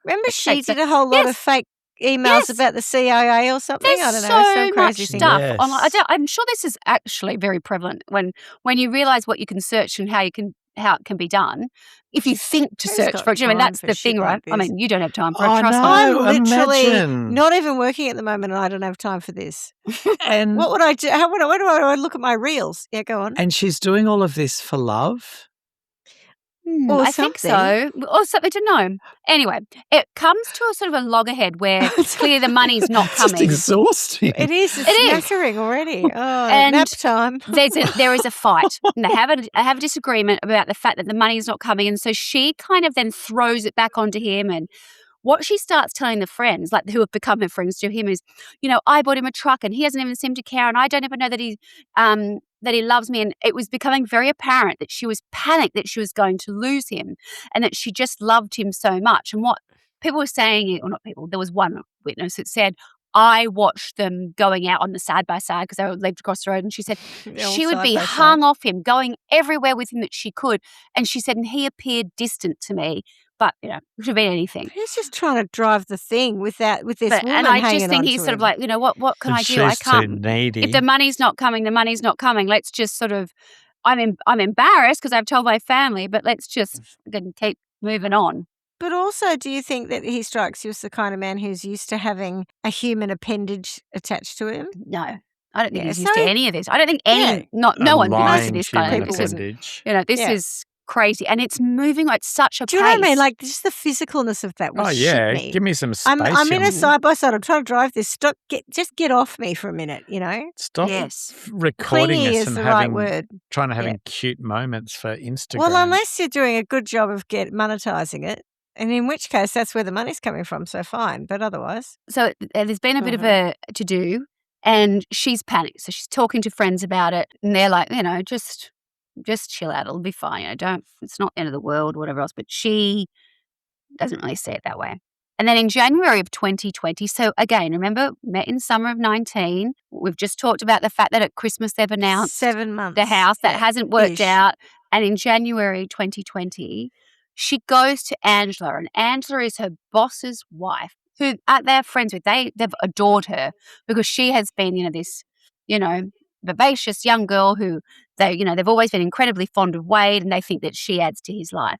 Remember she dictates did that. a whole lot of fake emails about the CIA or something? There's I don't know, some so crazy much thing. stuff Yes. online. I'm sure this is actually very prevalent when you realise what you can search and how it can be done. If you think to Who's search got for it, I mean, time that's for the shit thing, right? like I this? mean, you don't have time for it, I trust me. know. I'm literally Imagine. not even working at the moment, and I don't have time for this. And What would I do? Where do I look at my reels? Yeah, go on. and she's doing all of this for love. Or I think something. so. Or something to know. Anyway, it comes to a sort of a loggerhead where it's clear the money's not It's just coming. exhausting. It is. It's It is. knackering already. Oh, And nap time. there is a fight, and they have a disagreement about the fact that the money is not coming, and so she kind of then throws it back onto him. And what she starts telling the friends, like who have become her friends to him, is, I bought him a truck, and he doesn't even seem to care, and I don't even know that he loves me. And it was becoming very apparent that she was panicked that she was going to lose him, and that she just loved him so much. And what people were saying, or not people, there was one witness that said, I watched them going out on the side by side because they were lived across the road, and she said she would be hung off him, going everywhere with him that she could. And she said, and he appeared distant to me, but it could have been anything. He's just trying to drive the thing with this woman And I hanging just think on he's to sort of him. like, what can I do? I She's too can't. needy. If the money's not coming, the money's not coming. Let's just sort of, I'm embarrassed because I've told my family, but let's just keep moving on. But also, do you think that he strikes you as the kind of man who's used to having a human appendage attached to him? No, I don't think Yeah, he's used so- to any of this. I don't think Yeah. no one can listen to this kind of human thing. This is, appendage. this Yeah. is crazy, and it's moving at such a Do you pace. know what I mean? Like, just the physicalness of that was Oh yeah, shit me. give me some space. I'm in a young- side by side. I'm trying to drive this. Stop. Just get off me for a minute. Stop Yes. recording Clingy us is and the right having word. having cute moments for Instagram. Well, unless you're doing a good job of monetizing it, and in which case that's where the money's coming from. So fine, but otherwise, So there's been a bit of a to-do, and she's panicked. So she's talking to friends about it, and they're like, just chill out. It'll be fine. It's not the end of the world, whatever else. But she doesn't really see it that way. And then in January of 2020, so again, remember, met in summer of 19. We've just talked about the fact that at Christmas they've announced 7 months. the house that hasn't worked ish. out. And in January 2020, she goes to Angela, and Angela is her boss's wife, who they're friends with. They've adored her because she has been, this, vivacious young girl who they've always been incredibly fond of Wade, and they think that she adds to his life.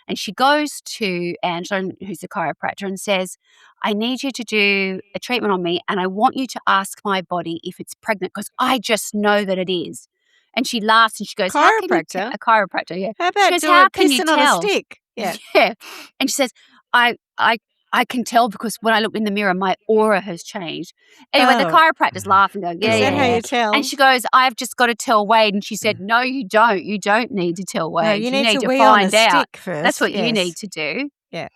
And she goes to Angela, who's a chiropractor, and says, I need you to do a treatment on me, and I want you to ask my body if it's pregnant because I just know that it is. And she laughs and she goes, How can you Chiropractor? a chiropractor, yeah. How about She goes, doing "How can you pissing on a tell?" stick? Yeah. Yeah. And she says, I can tell because when I look in the mirror, my aura has changed. Anyway, the Oh. chiropractor's laughing, going, yeah, Is that yeah, how yeah. you tell? And she goes, I've just got to tell Wade. And she said, no, you don't. You don't need to tell Wade. No, you need to wee find on a out. stick first. That's what you yes. need to do. Yeah.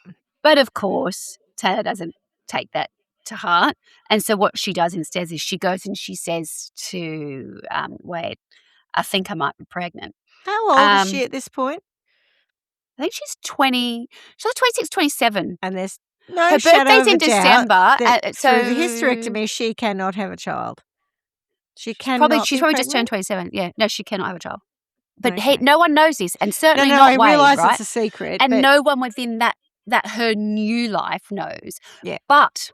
But of course, Taylor doesn't take that to heart. And so what she does instead is she goes and she says to Wade, I think I might be pregnant. How old is she at this point? I think she's 20. She's like 26, 27. And there's no Her shadow birthday's of in a doubt December. that So through the hysterectomy, she cannot have a child. She cannot. she's be probably just turned pregnant? 27. Yeah, no, she cannot have a child. But Okay. no one knows this, and certainly No, not I Wade, realise right? it's a secret. And but no one within that her new life knows. Yeah. But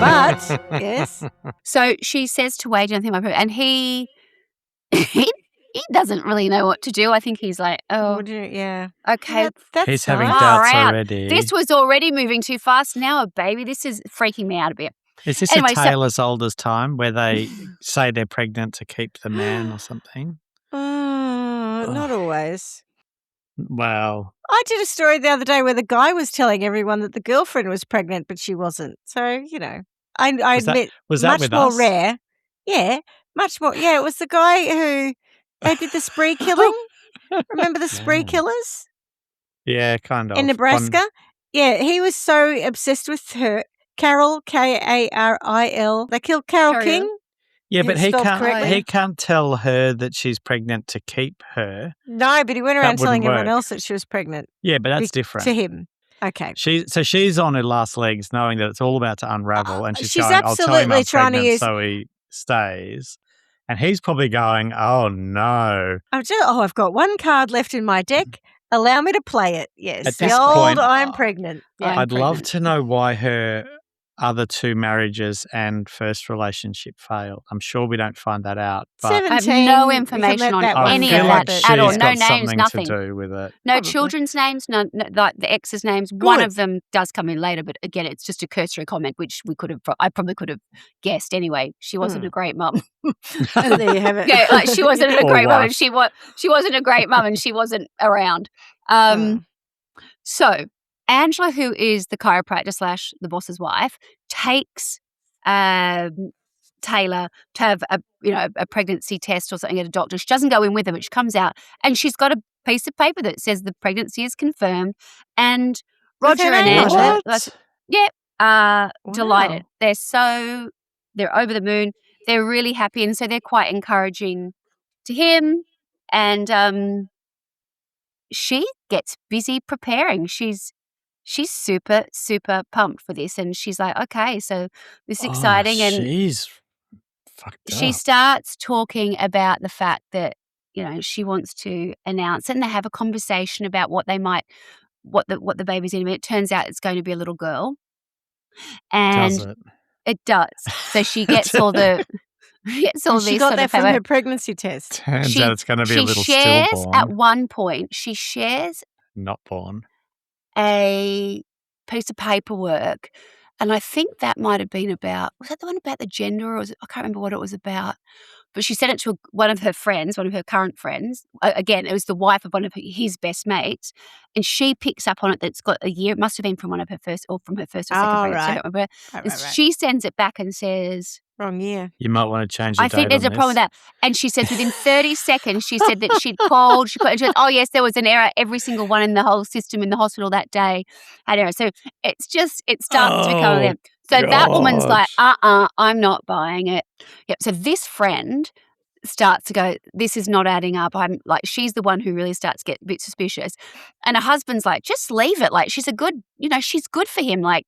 But yes, so she says to Wade, I think and he he doesn't really know what to do. I think he's like, oh, yeah. okay. That's He's having nice. Far doubts out. already. This was already moving too fast. Now, baby, this is freaking me out a bit. Is this Anyway, a tale as old as time where they say they're pregnant to keep the man or something? Not always. Wow. I did a story the other day where the guy was telling everyone that the girlfriend was pregnant, but she wasn't. So, I admit, Was that much with more us? rare. Yeah, much more. Yeah, it was the guy who they did the spree killing. Remember the spree Yeah. killers Yeah, kind of. in Nebraska? Yeah, he was so obsessed with her. Carol, Karil. They killed Carol Carol. King. Yeah, but he spelled can't. correctly? He can't tell her that she's pregnant to keep her. No, but he went around That telling wouldn't everyone work. else that she was pregnant. Yeah, but that's Be- different. To him. Okay. She's on her last legs, knowing that it's all about to unravel, and she's she's going, "I'll tell him absolutely I'm trying to pregnant, use- so he stays." And he's probably going, "Oh no!" I've got one card left in my deck, Allow me to play it. Yes. At The this old point, I'm pregnant. Yeah. I'd love to know why her other two marriages and first relationship failed. I'm sure we don't find that out. But 17. I have no we can information let on that I one any feel of go, like that but at all. she's No got names, something nothing. to do with it. No Probably. children's names, no, like the ex's names. One Good. of them does come in later, but again, it's just a cursory comment, which I probably could have guessed anyway. She wasn't a great mum. There you have it. Yeah, like she wasn't a Or great mum, and wife. she wasn't a great mum, and she wasn't around. So Angela, who is the chiropractor / the boss's wife, takes Taylor to have a pregnancy test or something at a doctor. She doesn't go in with her, but she comes out and she's got a piece of paper that says the pregnancy is confirmed. And Roger and Angela, delighted. They're over the moon. They're really happy, and so they're quite encouraging to him. And she gets busy preparing. She's super, super pumped for this, and she's like, okay, so this is exciting. And she's fucked she up. starts talking about the fact that, she wants to announce it, and they have a conversation about what the baby's in. It turns out it's going to be a little girl. And Does it? It does. So she gets all the And she got that from her pregnancy test. Turns out it's going to be a little shares, stillborn. at one point, she shares Not born. a piece of paperwork, and I think that might have been about, was that the one about the gender, or I can't remember what it was about, but she sent it to one of her current friends. Again, it was the wife of one of his best mates, and she picks up on it that's got a year. It must have been from one of her first or second pregnancy. I don't remember. Right. She sends it back and says, wrong year. You might want to change the I think there's a problem with that. And she says within 30 seconds, she said that she'd called. She said, oh, yes, there was an error. Every single one in the whole system in the hospital that day had error. So it starts to become them. So that woman's like, I'm not buying it. Yep. So this friend starts to go, this is not adding up. I'm like, she's the one who really starts to get a bit suspicious. And her husband's like, just leave it. Like, she's she's good for him. Like,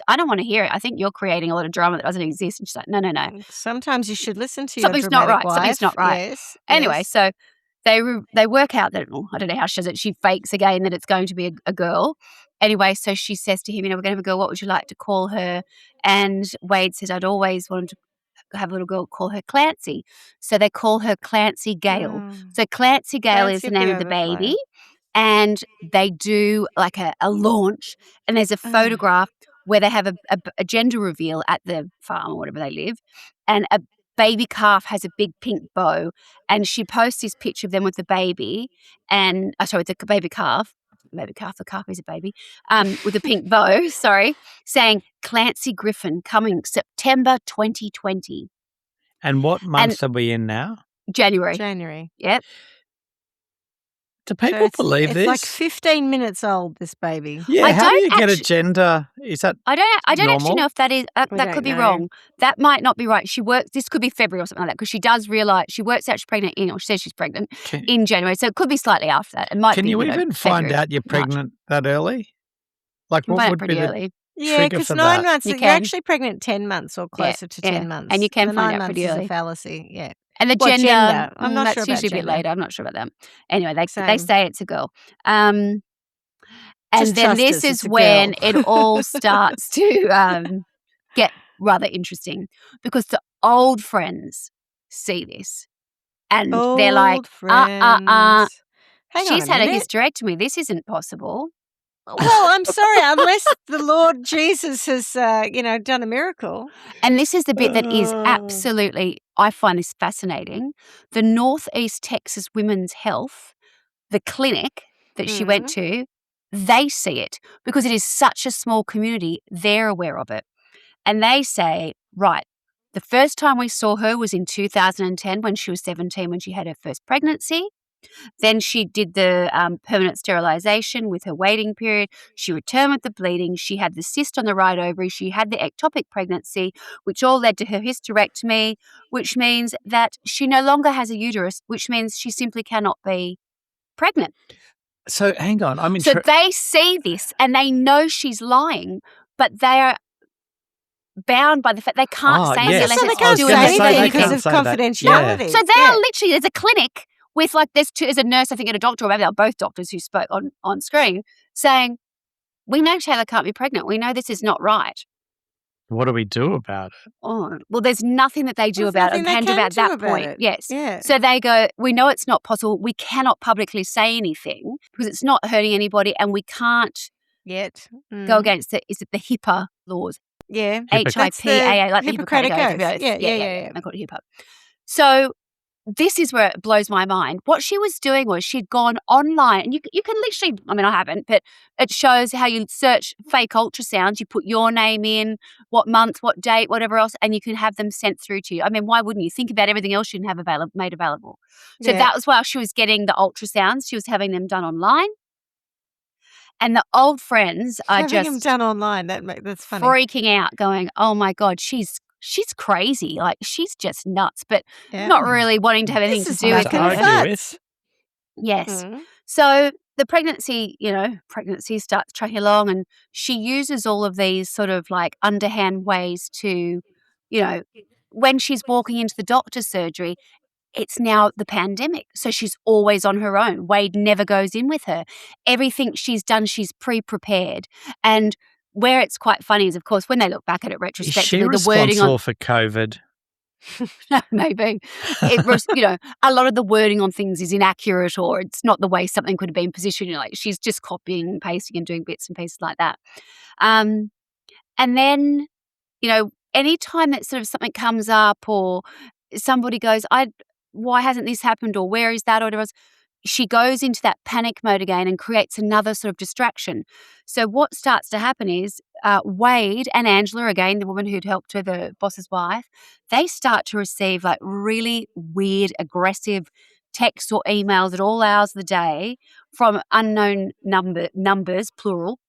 I don't want to hear it. I think you're creating a lot of drama that doesn't exist. And she's like, no. Sometimes you should listen to Something's your not dramatic right. Something's not right. Yes. Anyway, so they work out that, I don't know how she does it. She fakes again that it's going to be a girl. Anyway, so she says to him, we're going to have a girl. What would you like to call her? And Wade says, I'd always wanted to have a little girl, call her Clancy. So they call her Clancy Gale. So Clancy Gale is the name of the baby. And they do like a launch, and there's a photograph where they have a gender reveal at the farm or whatever they live, and a baby calf has a big pink bow, and she posts this picture of them with the baby, and with the baby calf. The calf is a baby, with a pink bow, saying Clancy Griffin coming September 2020. And what month are we in now? January. Yep. Do people believe this? It's like 15 minutes old, this baby. Yeah, how do you get a gender? Is that I don't normal? actually know if that is, that could be wrong. That might not be right. This could be February or something like that, because she does realise, she works out she's pregnant or she says she's pregnant in January. So it could be slightly after that. It might be, Can you even find out you're pregnant that early? Like, what would be the early. Yeah, because 9 months, you're actually pregnant 10 months or closer to 10 months. And you can the find 9 out pretty months early. Is a fallacy, yeah. And the gender, I'm not sure that's about usually a bit gender. later. I'm not sure about that. Anyway, they say it's a girl. And Just then trust this us, is it's a when girl. it all starts to get rather interesting, because the old friends see this and they're like, Hang on she's a had a minute. hysterectomy. This isn't possible. Well, I'm sorry, unless the Lord Jesus has, done a miracle. And this is the bit that is absolutely, I find this fascinating. The Northeast Texas Women's Health, the clinic that she went to, they see it because it is such a small community. They're aware of it. And they say, right, the first time we saw her was in 2010 when she was 17, when she had her first pregnancy. Then she did the permanent sterilisation with her waiting period. She returned with the bleeding. She had the cyst on the right ovary. She had the ectopic pregnancy, which all led to her hysterectomy, which means that she no longer has a uterus, which means she simply cannot be pregnant. So hang on. I mean, so they see this and they know she's lying, but they are bound by the fact they can't say yes. unless So they it's can't doing say it. anything because of say that. confidentiality. So they are literally, there's a clinic with like there's a nurse, I think, and a doctor, or maybe they're both doctors who spoke on screen saying, we know Taylor can't be pregnant. We know this is not right. What do we do about it? Oh, well, there's nothing that they do about it. Can do about that point. Yes. Yeah. So they go, we know it's not possible. We cannot publicly say anything because it's not hurting anybody, and we can't yet go against the HIPAA laws. Yeah. HIPAA, like the Hippocratic Oath. Yeah. I call it HIPAA. So this is where it blows my mind. What she was doing was she'd gone online, and you can literally, I mean, I haven't, but it shows how you search fake ultrasounds. You put your name in, what month, what date, whatever else, and you can have them sent through to you. I mean, why wouldn't you? Think about everything else you can have made available. So that was why she was getting the ultrasounds. She was having them done online. And the old friends are having them done online. That's funny. Freaking out, going, oh my God, she's crazy. Like, she's just nuts, but not really wanting to have anything to do with it. Yes. So the pregnancy starts tracking along, and she uses all of these sort of like underhand ways to, when she's walking into the doctor's surgery, it's now the pandemic. So she's always on her own. Wade never goes in with her. Everything she's done, she's pre-prepared. And where it's quite funny is, of course, when they look back at it retrospectively, the wording on for COVID. Maybe it was, a lot of the wording on things is inaccurate, or it's not the way something could have been positioned. Like, she's just copying and pasting and doing bits and pieces like that. And then, anytime that sort of something comes up, or somebody goes, why hasn't this happened, or where is that, or whatever else, she goes into that panic mode again and creates another sort of distraction. So what starts to happen is Wade and Angela, again, the woman who'd helped her, the boss's wife, they start to receive like really weird, aggressive texts or emails at all hours of the day from unknown numbers, plural,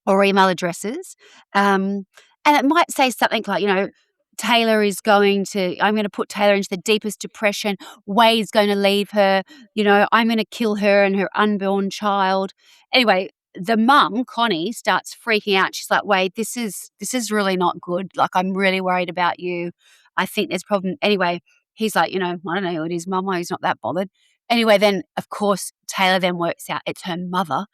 or email addresses. And it might say something like, Taylor is I'm going to put Taylor into the deepest depression. Wade's going to leave her. I'm going to kill her and her unborn child. Anyway, the mum, Connie, starts freaking out. She's like, Wade, this is really not good. Like, I'm really worried about you. I think there's a problem. Anyway, he's like, I don't know who it is, Mum. He's not that bothered. Anyway, then, of course, Taylor then works out it's her mother.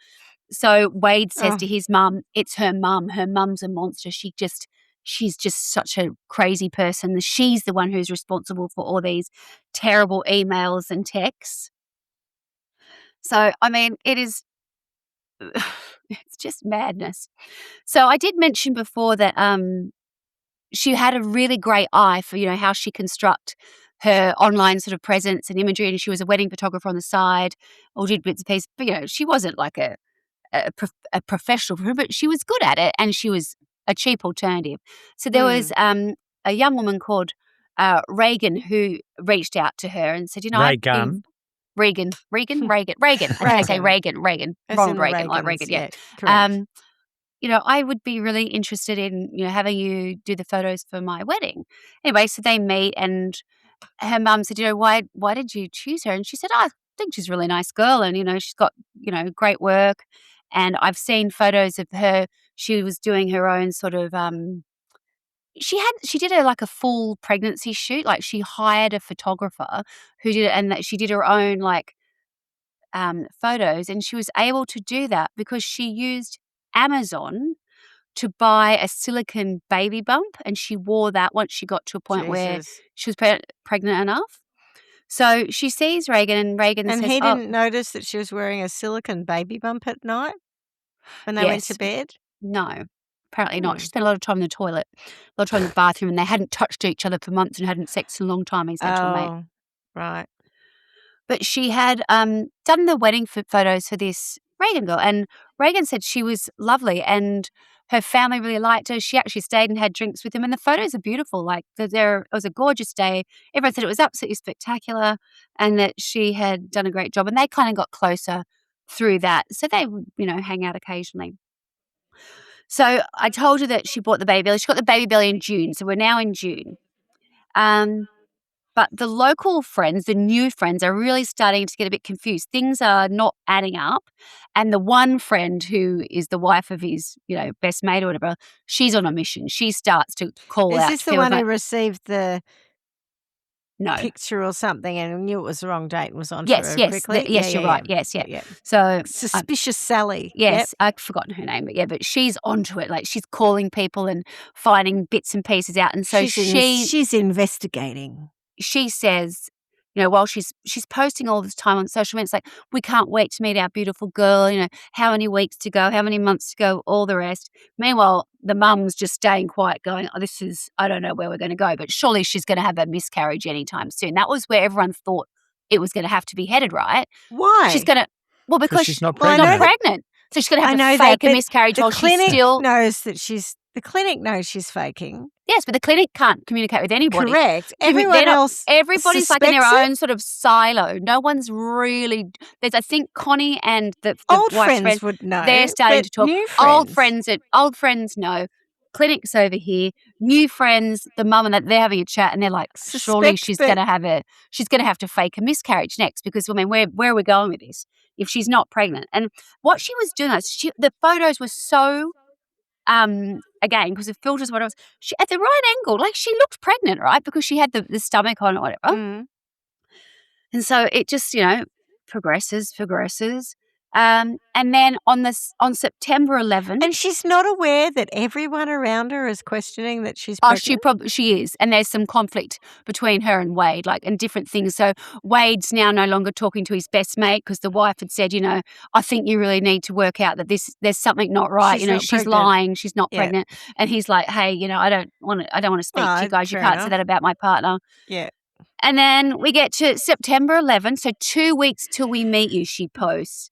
So Wade says to his mum, it's her mum. Her mum's a monster. She's just such a crazy person. She's the one who's responsible for all these terrible emails and texts. So, I mean, it's just madness. So I did mention before that she had a really great eye for, how she construct her online sort of presence and imagery, and she was a wedding photographer on the side, or did bits and pieces. But, she wasn't like a professional, but she was good at it, and she was a cheap alternative. So there was a young woman called Reagan who reached out to her and said, Reagan. I think I say Reagan. Ronald Reagan, like Reagan, yeah. Correct. I would be really interested in, having you do the photos for my wedding. Anyway, so they meet, and her mum said, why did you choose her? And she said, I think she's a really nice girl, and, she's got, great work. And I've seen photos of her. She was doing her own sort of, she did like a full pregnancy shoot. Like, she hired a photographer who did it, and that she did her own like photos. And she was able to do that because she used Amazon to buy a silicone baby bump, and she wore that once she got to a point where she was pregnant enough. So she sees Reagan, and Reagan says, and he didn't notice that she was wearing a silicone baby bump at night when they went to bed? No, apparently not. She spent a lot of time in the toilet, a lot of time in the bathroom, and they hadn't touched each other for months and hadn't sex in a long time, he said to a mate. Right. But she had done the wedding photos for this Reagan girl, and Reagan said she was lovely, and her family really liked her. She actually stayed and had drinks with them, and the photos are beautiful. Like, it was a gorgeous day. Everyone said it was absolutely spectacular, and that she had done a great job. And they kind of got closer through that, so they would, hang out occasionally. So I told her that she bought the baby belly. She got the baby belly in June, so we're now in June. But the local friends, the new friends, are really starting to get a bit confused. Things are not adding up. And the one friend who is the wife of his, best mate or whatever, she's on a mission. She starts to call out. Is this the one who received the No. picture or something and knew it was the wrong date and was on Yes, her yes. quickly? Yes, you're right. Yes, yeah. So Suspicious Sally. yes, I've forgotten her name, but she's onto it. Like she's calling people and finding bits and pieces out. And so she's investigating. She says, you know, while she's posting all this time on social media, it's like, we can't wait to meet our beautiful girl, you know, how many weeks to go, how many months to go, all the rest. Meanwhile, the mum's just staying quiet going, oh, I don't know where we're going to go, but surely she's going to have a miscarriage anytime soon. That was where everyone thought it was going to have to be headed, right? Why? She's going to, well, because she's not pregnant. not pregnant. So she's going to have to fake a miscarriage while she's still. The clinic knows she's faking. Yes, but the clinic can't communicate with anybody. Correct. Everybody's like in their own sort of silo. No one's really. I think Connie and the old wife's friends would know. They're starting to talk. New friends. Old friends know. Clinic's over here. New friends, the mum and that, they're having a chat, and they're like, surely she's going to have to fake a miscarriage next, because I mean, where are we going with this if she's not pregnant? And what she was doing, the photos were so. Again, because of filters, what else? She at the right angle, like she looked pregnant, right? Because she had the stomach on or whatever. Mm. And so it just, you know, progresses. And then on September 11th, and she's not aware that everyone around her is questioning that she's pregnant. She is, and there's some conflict between her and Wade, like, and different things. So Wade's now no longer talking to his best mate because the wife had said, you know, I think you really need to work out that there's something not right. She's lying, she's not pregnant, and he's like, hey, you know, I don't want to speak to you guys. You can't say that about my partner. Yeah. And then we get to September 11th, so 2 weeks till we meet you. She posts.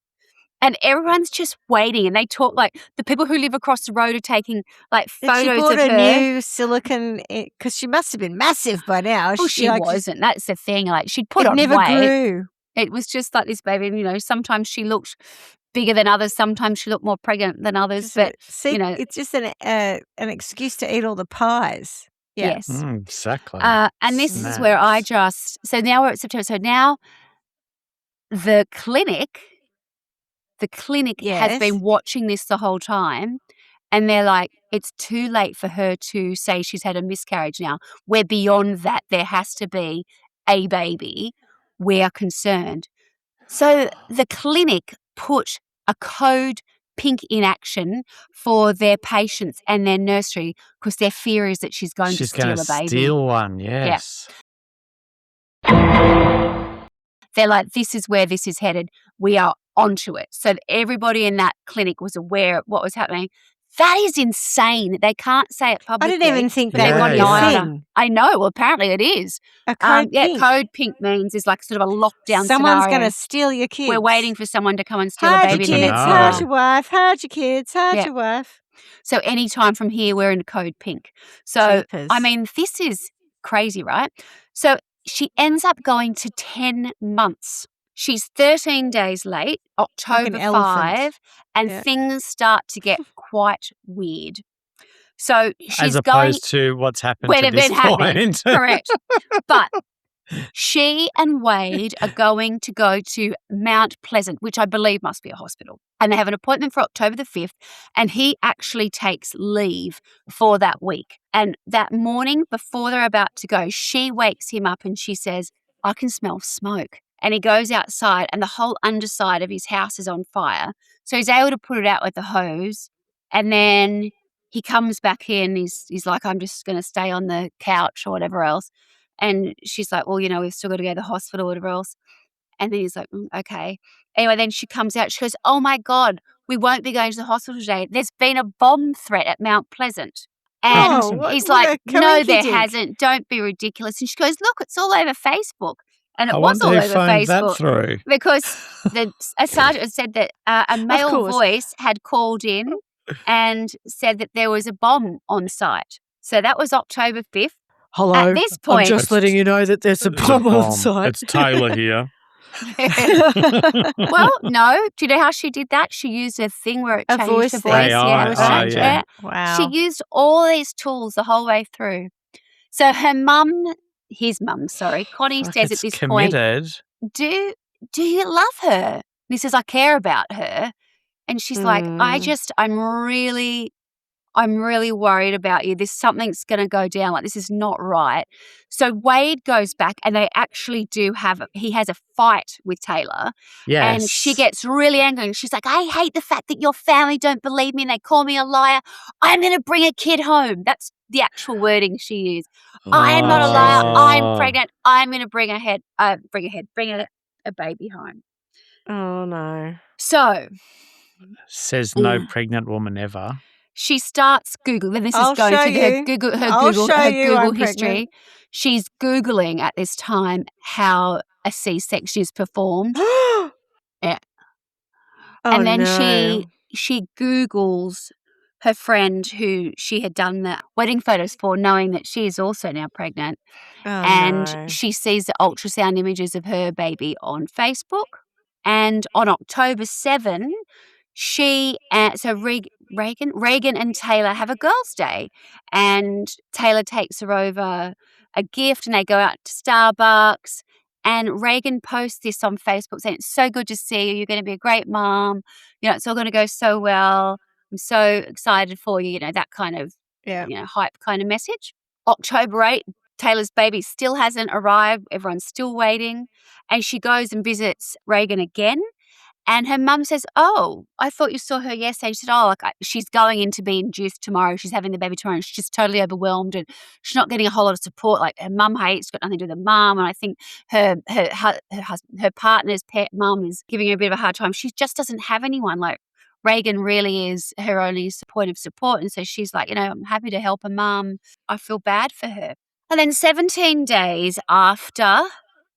And everyone's just waiting, and they talk like the people who live across the road are taking like photos she bought of a her. New silicone, because she must have been massive by now. Well, she wasn't. That's the thing. Like she'd put on never weight. Grew. It was just like this baby. And, you know, sometimes she looked bigger than others. Sometimes she looked more pregnant than others. You know, it's just an excuse to eat all the pies. Yeah. Yes, exactly. And this is where so now we're at September. So now the clinic has been watching this the whole time, and they're like, it's too late for her to say she's had a miscarriage now. We're beyond that. There has to be a baby. We are concerned. So the clinic put a code pink in action for their patients and their nursery because their fear is that she's going to steal a baby. Steal one, yes. Yeah. They're like, this is where this is headed. We are onto it. So everybody in that clinic was aware of what was happening. That is insane. They can't say it publicly. I didn't even think they that was a thing. I know. Well, apparently it is. A code pink. Code pink means is like sort of a lockdown Someone's going to steal your kids. We're waiting for someone to come and steal a Hide baby. your kids, hide your wife, hide your kids, hide your wife. So any time from here, we're in code pink. So, Jeepers. I mean, this is crazy, right? So she ends up going to 10 months. She's 13 days late, October 5, and things start to get quite weird. So she's as opposed to what's happened to this point. Correct. But she and Wade are going to go to Mount Pleasant, which I believe must be a hospital. And they have an appointment for October the 5th, and he actually takes leave for that week. And that morning before they're about to go, she wakes him up and she says, I can smell smoke. And he goes outside and the whole underside of his house is on fire. So he's able to put it out with the hose. And then he comes back in. He's like, I'm just going to stay on the couch or whatever else. And she's like, well, you know, we've still got to go to the hospital or whatever else. And then he's like, okay. Anyway, then she comes out. She goes, oh, my God, we won't be going to the hospital today. There's been a bomb threat at Mount Pleasant. And he's like, no, there hasn't. Don't be ridiculous. And she goes, look, it's all over Facebook. And it was all over Facebook because a sergeant said that a male voice had called in and said that there was a bomb on site. So that was October 5th. Hello, at this point, I'm just letting you know that there's a bomb on site. It's Taylor here. Well, no. Do you know how she did that? She used a thing where it changed the voice. Yeah. Wow. She used all these tools the whole way through. So his mum, Connie says at this point, do you love her? And he says, I care about her. And she's like, I'm really I'm really worried about you. Something's going to go down. Like, this is not right. So Wade goes back and they actually he has a fight with Taylor. Yes. And she gets really angry. And she's like, I hate the fact that your family don't believe me and they call me a liar. I'm going to bring a kid home. That's the actual wording she used. I am not a liar. I'm pregnant. I'm going to bring a baby home. Oh, no. So. Says no pregnant woman ever. She starts Googling. This I'll is going show to her you. Google I'll show you Google I'm history. pregnant. She's Googling at this time how a C-section is performed. Yeah. Oh, And then no. she Googles her friend who she had done the wedding photos for, knowing that she is also now pregnant. Oh, And no. she sees the ultrasound images of her baby on Facebook. And on October 7, Reagan and Taylor have a girls' day, and Taylor takes her over a gift, and they go out to Starbucks. And Reagan posts this on Facebook saying, "It's so good to see you. You're going to be a great mom. You know, it's all going to go so well. I'm so excited for you." You know, that kind of hype kind of message. October 8, Taylor's baby still hasn't arrived. Everyone's still waiting, and she goes and visits Reagan again. And her mum says, "Oh, I thought you saw her yesterday." She said, "Oh, she's going in to be induced tomorrow. She's having the baby tomorrow. And she's just totally overwhelmed and she's not getting a whole lot of support. Like, her mum hates, got nothing to do with the mum. And I think her partner's pet mum is giving her a bit of a hard time. She just doesn't have anyone. Like, Reagan really is her only point of support." And so she's like, "I'm happy to help her mum. I feel bad for her." And then 17 days after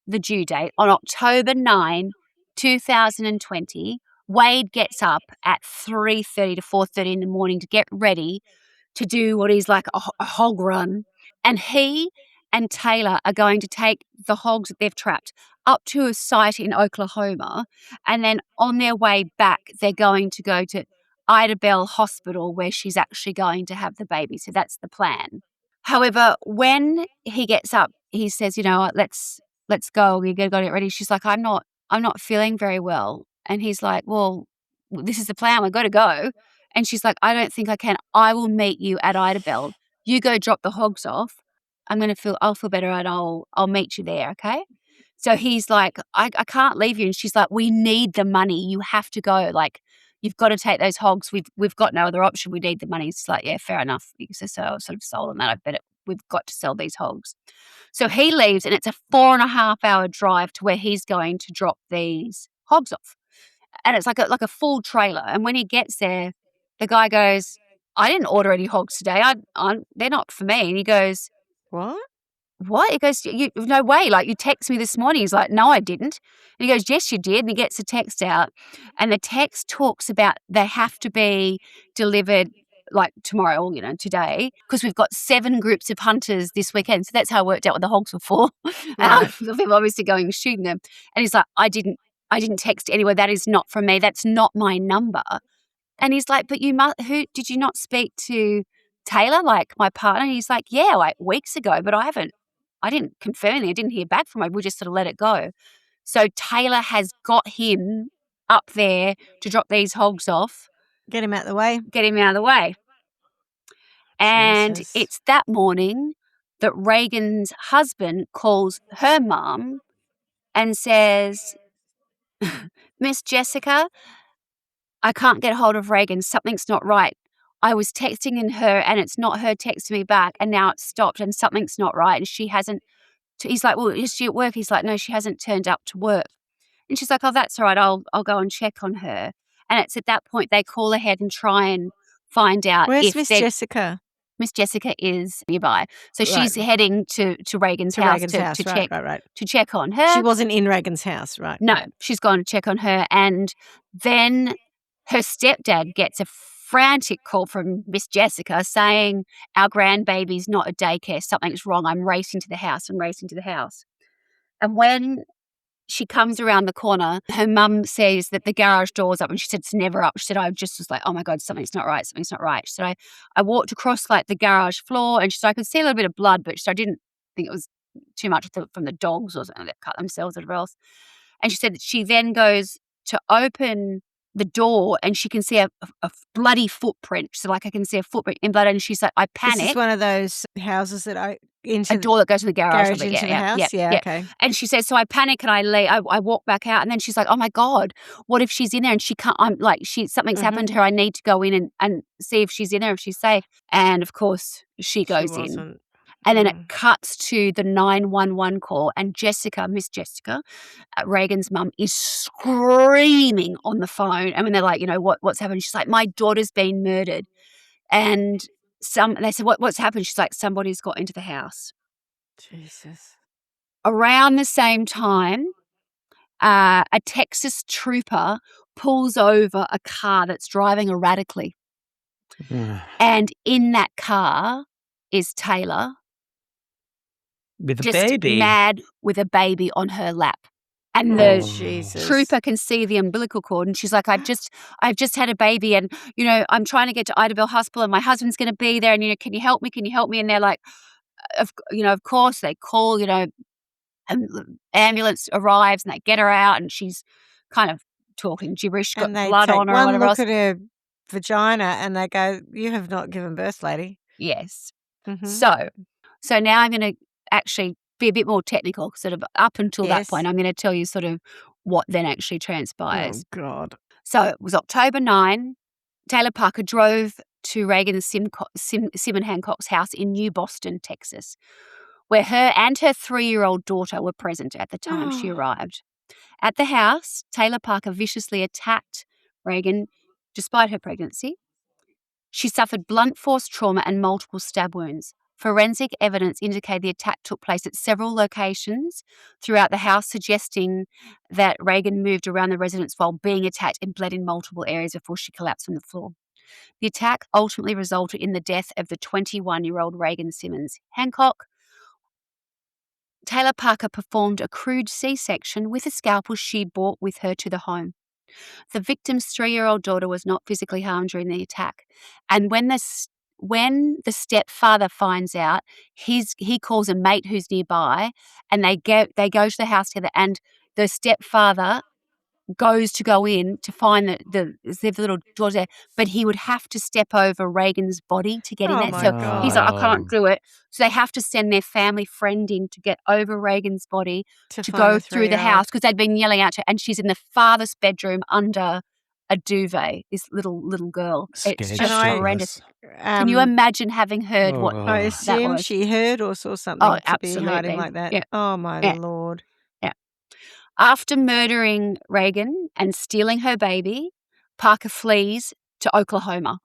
the due date, on October 9, 2020, Wade gets up at 3:30 to 4:30 in the morning to get ready to do what is like a hog run. And he and Taylor are going to take the hogs that they've trapped up to a site in Oklahoma. And then on their way back, they're going to go to Ida Bell Hospital where she's actually going to have the baby. So that's the plan. However, when he gets up, he says, let's go. We got to get ready. She's like, I'm not feeling very well. And he's like, well, this is the plan. We've got to go. And she's like, I don't think I can. I will meet you at Ida Bell. You go drop the hogs off. I'll feel better and I'll meet you there. Okay. So he's like, I can't leave you. And she's like, we need the money. You have to go. Like, you've got to take those hogs. We've got no other option. We need the money. It's like, yeah, fair enough. So I was sort of sold on that. I bet we've got to sell these hogs. So he leaves, and it's a 4.5-hour drive to where he's going to drop these hogs off. And it's like a full trailer. And when he gets there, the guy goes, I didn't order any hogs today. They're not for me. And he goes, What? He goes, no way. Like, you texted me this morning. He's like, no, I didn't. And he goes, yes, you did. And he gets the text out. And the text talks about they have to be delivered like tomorrow or, today, because we've got 7 groups of hunters this weekend. So that's how it worked out what the hogs were for. Right. People obviously going and shooting them. And he's like, I didn't text anywhere. That is not from me. That's not my number. And he's like, but who did you not speak to Taylor, like my partner? And he's like, yeah, like weeks ago, but I didn't confirm anything. I didn't hear back from him. We just sort of let it go. So Taylor has got him up there to drop these hogs off. Get him out of the way. And Jesus. it's that morning that Reagan's husband calls her mum and says, Miss Jessica, I can't get hold of Reagan. Something's not right. I was texting her and it's not her texting me back, and now it's stopped and something's not right. And she hasn't. He's like, well, is she at work? He's like, no, she hasn't turned up to work. And she's like, oh, that's all right. I'll go and check on her. And it's at that point they call ahead and try and find out. Where's Miss Jessica? Miss Jessica is nearby. So she's heading to Reagan's house to check on her. She wasn't in Reagan's house, right? No, she's gone to check on her. And then her stepdad gets a frantic call from Miss Jessica saying, our grandbaby's not at daycare. Something's wrong. I'm racing to the house. And when she comes around the corner, her mum says that the garage door's up, and she said it's never up. She said, I just was like, oh my God, something's not right. She said, I walked across like the garage floor, and she said, I could see a little bit of blood, but she said, I didn't think it was too much from the dogs or something that cut themselves or whatever else. And she said that she then goes to open the door and she can see a bloody footprint. So like I can see a footprint in blood and she's like, I panic. This is one of those houses that I into a door that goes to the garage into the house. Yeah, okay. And she says, so I panic and I leave. I walk back out and then she's like, oh my God, what if she's in there and she can't? I'm like, something's happened to her. I need to go in and see if she's in there, if she's safe. And of course, she goes in. And then it cuts to the 911 call and Miss Jessica, Reagan's mum, is screaming on the phone. And when they're like, what's happened? She's like, my daughter's been murdered. And they said, what's happened? She's like, somebody's got into the house. Jesus. Around the same time, a Texas trooper pulls over a car that's driving erratically. And in that car is Taylor. With a just baby. Mad with a baby on her lap. And the trooper can see the umbilical cord and she's like, I've just had a baby and, I'm trying to get to Idabel Hospital and my husband's going to be there and, can you help me? Can you help me? And they're like, of course they call, and the ambulance arrives and they get her out and she's kind of talking gibberish, got blood on her or whatever else. One look at her vagina and they go, you have not given birth, lady. Yes. Mm-hmm. So now I'm going to actually be a bit more technical, sort of up until that point. I'm going to tell you sort of what then actually transpires. Oh, God. So it was October 9. Taylor Parker drove to Reagan Simmons Hancock's house in New Boston, Texas, where her and her 3-year-old daughter were present at the time she arrived. At the house, Taylor Parker viciously attacked Reagan despite her pregnancy. She suffered blunt force trauma and multiple stab wounds. Forensic evidence indicated the attack took place at several locations throughout the house, suggesting that Reagan moved around the residence while being attacked and bled in multiple areas before she collapsed on the floor. The attack ultimately resulted in the death of the 21-year-old Reagan Simmons Hancock. Taylor Parker performed a crude C-section with a scalpel she brought with her to the home. The victim's 3-year-old daughter was not physically harmed during the attack, and when the stepfather finds out, he calls a mate who's nearby, and they go to the house together. And the stepfather goes to go in to find the little daughter there, but he would have to step over Reagan's body to get in there. So he's like, I can't do it. So they have to send their family friend in to get over Reagan's body to go through the house because they'd been yelling at her, and she's in the farthest bedroom under a duvet, this little girl. It's just horrendous. Can you imagine having heard what I assume was? She heard or saw something to be hiding like that? Yeah. Oh, my Lord. Yeah. After murdering Reagan and stealing her baby, Parker flees to Oklahoma.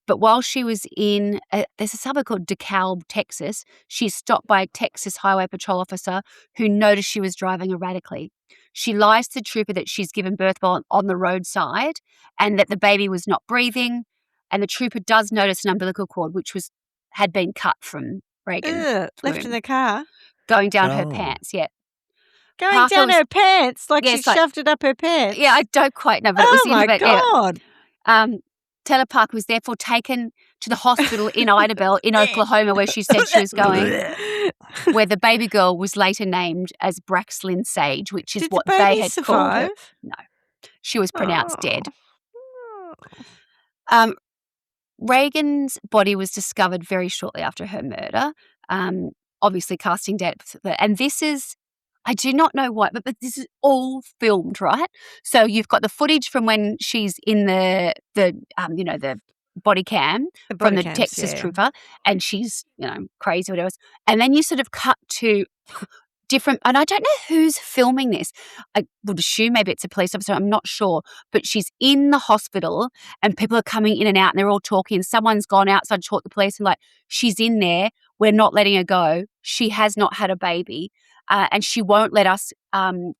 But while she was in, there's a suburb called DeKalb, Texas, she's stopped by a Texas Highway Patrol officer who noticed she was driving erratically. She lies to the trooper that she's given birth on the roadside and that the baby was not breathing. And the trooper does notice an umbilical cord, which had been cut from Reagan. Left in the car? Going down her pants, yeah. Going down her pants? Like she shoved it up her pants? Yeah, I don't quite know. But it was my God. Taylor Parker was therefore taken to the hospital in Idabel in Oklahoma where she said she was going, where the baby girl was later named as Braxlyn Sage, which is what they had called her. No, she was pronounced dead. Reagan's body was discovered very shortly after her murder, obviously casting doubt. And this is, I do not know why, but this is all filmed, right? So you've got the footage from when she's in the body cam from the Texas trooper, and she's, crazy or whatever. And then you sort of cut to different, and I don't know who's filming this. I would assume maybe it's a police officer. I'm not sure, but she's in the hospital, and people are coming in and out, and they're all talking. And someone's gone outside to talk to the police, and like, she's in there. We're not letting her go. She has not had a baby. And she won't let us examine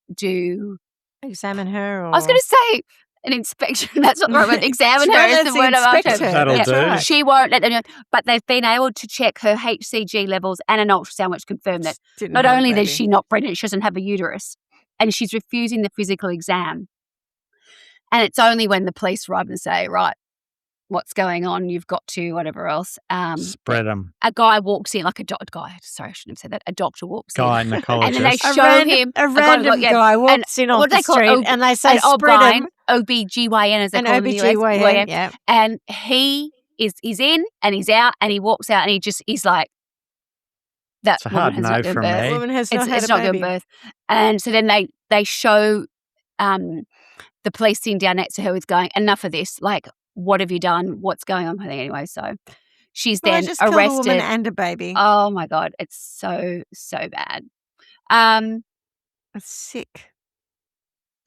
her. Or... I was going to say an inspection. That's not the right word. Examine her is the word I'm after. That'll do. Right. She won't let them know. But they've been able to check her HCG levels and an ultrasound, which confirmed that not only is she not pregnant, she doesn't have a uterus, and she's refusing the physical exam. And it's only when the police arrive and say, right, what's going on? You've got to whatever else. Spread them. A guy walks in, like a guy. Sorry, I shouldn't have said that. A doctor walks in. Gynecologist. And then they show him. A random guy walks in off the street and they say, spread him. OBGYN, as they An call him in the US. OBGYN, yeah. And he's in and he's out and he walks out and he's like, that It's a woman hard has no not given from birth. me. That woman has not had It's a not baby. given birth. And so then they show the police sitting down next to her with going, enough of this. Like, what have you done? What's going on? I think anyway. So she's Well, I then just killed a woman arrested. and a baby. Oh my God, it's so bad. That's sick.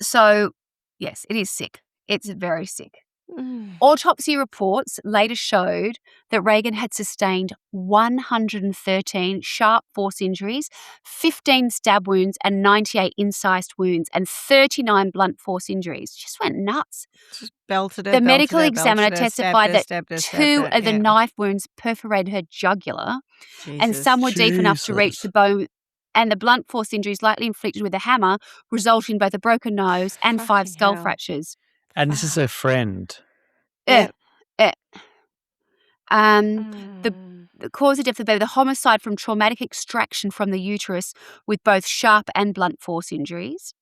So yes, it is sick. It's very sick. Mm. Autopsy reports later showed that Reagan had sustained 113 sharp force injuries, 15 stab wounds and 98 incised wounds and 39 blunt force injuries. Just went nuts. Just belted her, The belted medical her, examiner belted her, testified that stabbed her, two of the yeah. knife wounds perforated her jugular and Jesus. some were deep enough to reach Jesus. the bone, and the blunt force injuries likely inflicted with a hammer resulting in both a broken nose and 5 Fucking skull hell. fractures. And this is her friend. Yep. The cause of death of the baby, the homicide from traumatic extraction from the uterus with both sharp and blunt force injuries.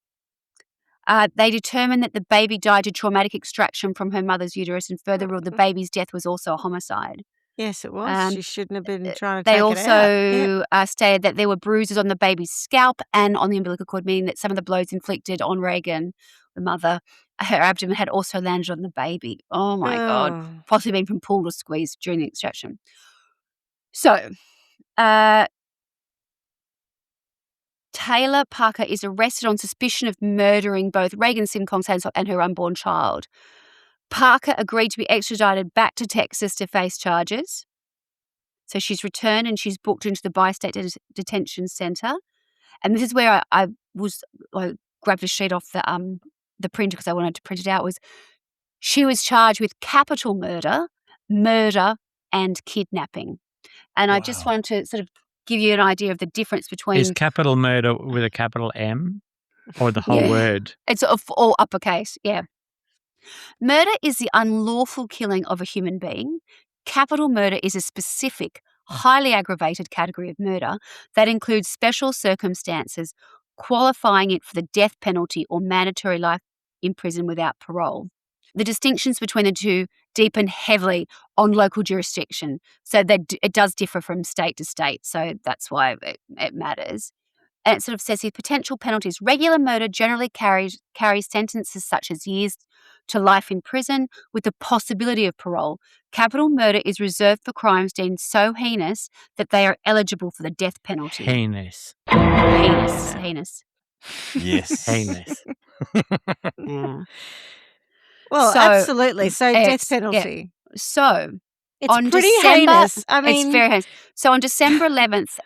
They determined that the baby died to traumatic extraction from her mother's uterus, and further ruled the baby's death was also a homicide. Yes, it was. She shouldn't have been trying to They take also it out. stated that there were bruises on the baby's scalp and on the umbilical cord, meaning that some of the blows inflicted on Reagan, the mother, her abdomen had also landed on the baby. Oh my God. Possibly been from pull or squeeze during the extraction. So, Taylor Parker is arrested on suspicion of murdering both Reagan Simmons Hancock and her unborn child. Parker agreed to be extradited back to Texas to face charges. So she's returned and she's booked into the Bi-State Detention Center. And this is where I grabbed a sheet off the printer because I wanted to print it out. She was charged with capital murder, and kidnapping. And I just wanted to sort of give you an idea of the difference between... Is capital murder with a capital M or the whole word? It's all uppercase, yeah. Murder is the unlawful killing of a human being. Capital murder is a specific, highly aggravated category of murder that includes special circumstances qualifying it for the death penalty or mandatory life in prison without parole. The distinctions between the two deepen heavily on local jurisdiction, so it does differ from state to state, so that's why it matters. And it sort of says here, potential penalties. Regular murder generally carries sentences such as years to life in prison with the possibility of parole. Capital murder is reserved for crimes deemed so heinous that they are eligible for the death penalty. Heinous. Heinous. Yes. Heinous. Yeah. Well, So, absolutely. So death penalty. Yeah. So It's on pretty December, heinous. I mean, it's very heinous. So on December 11th,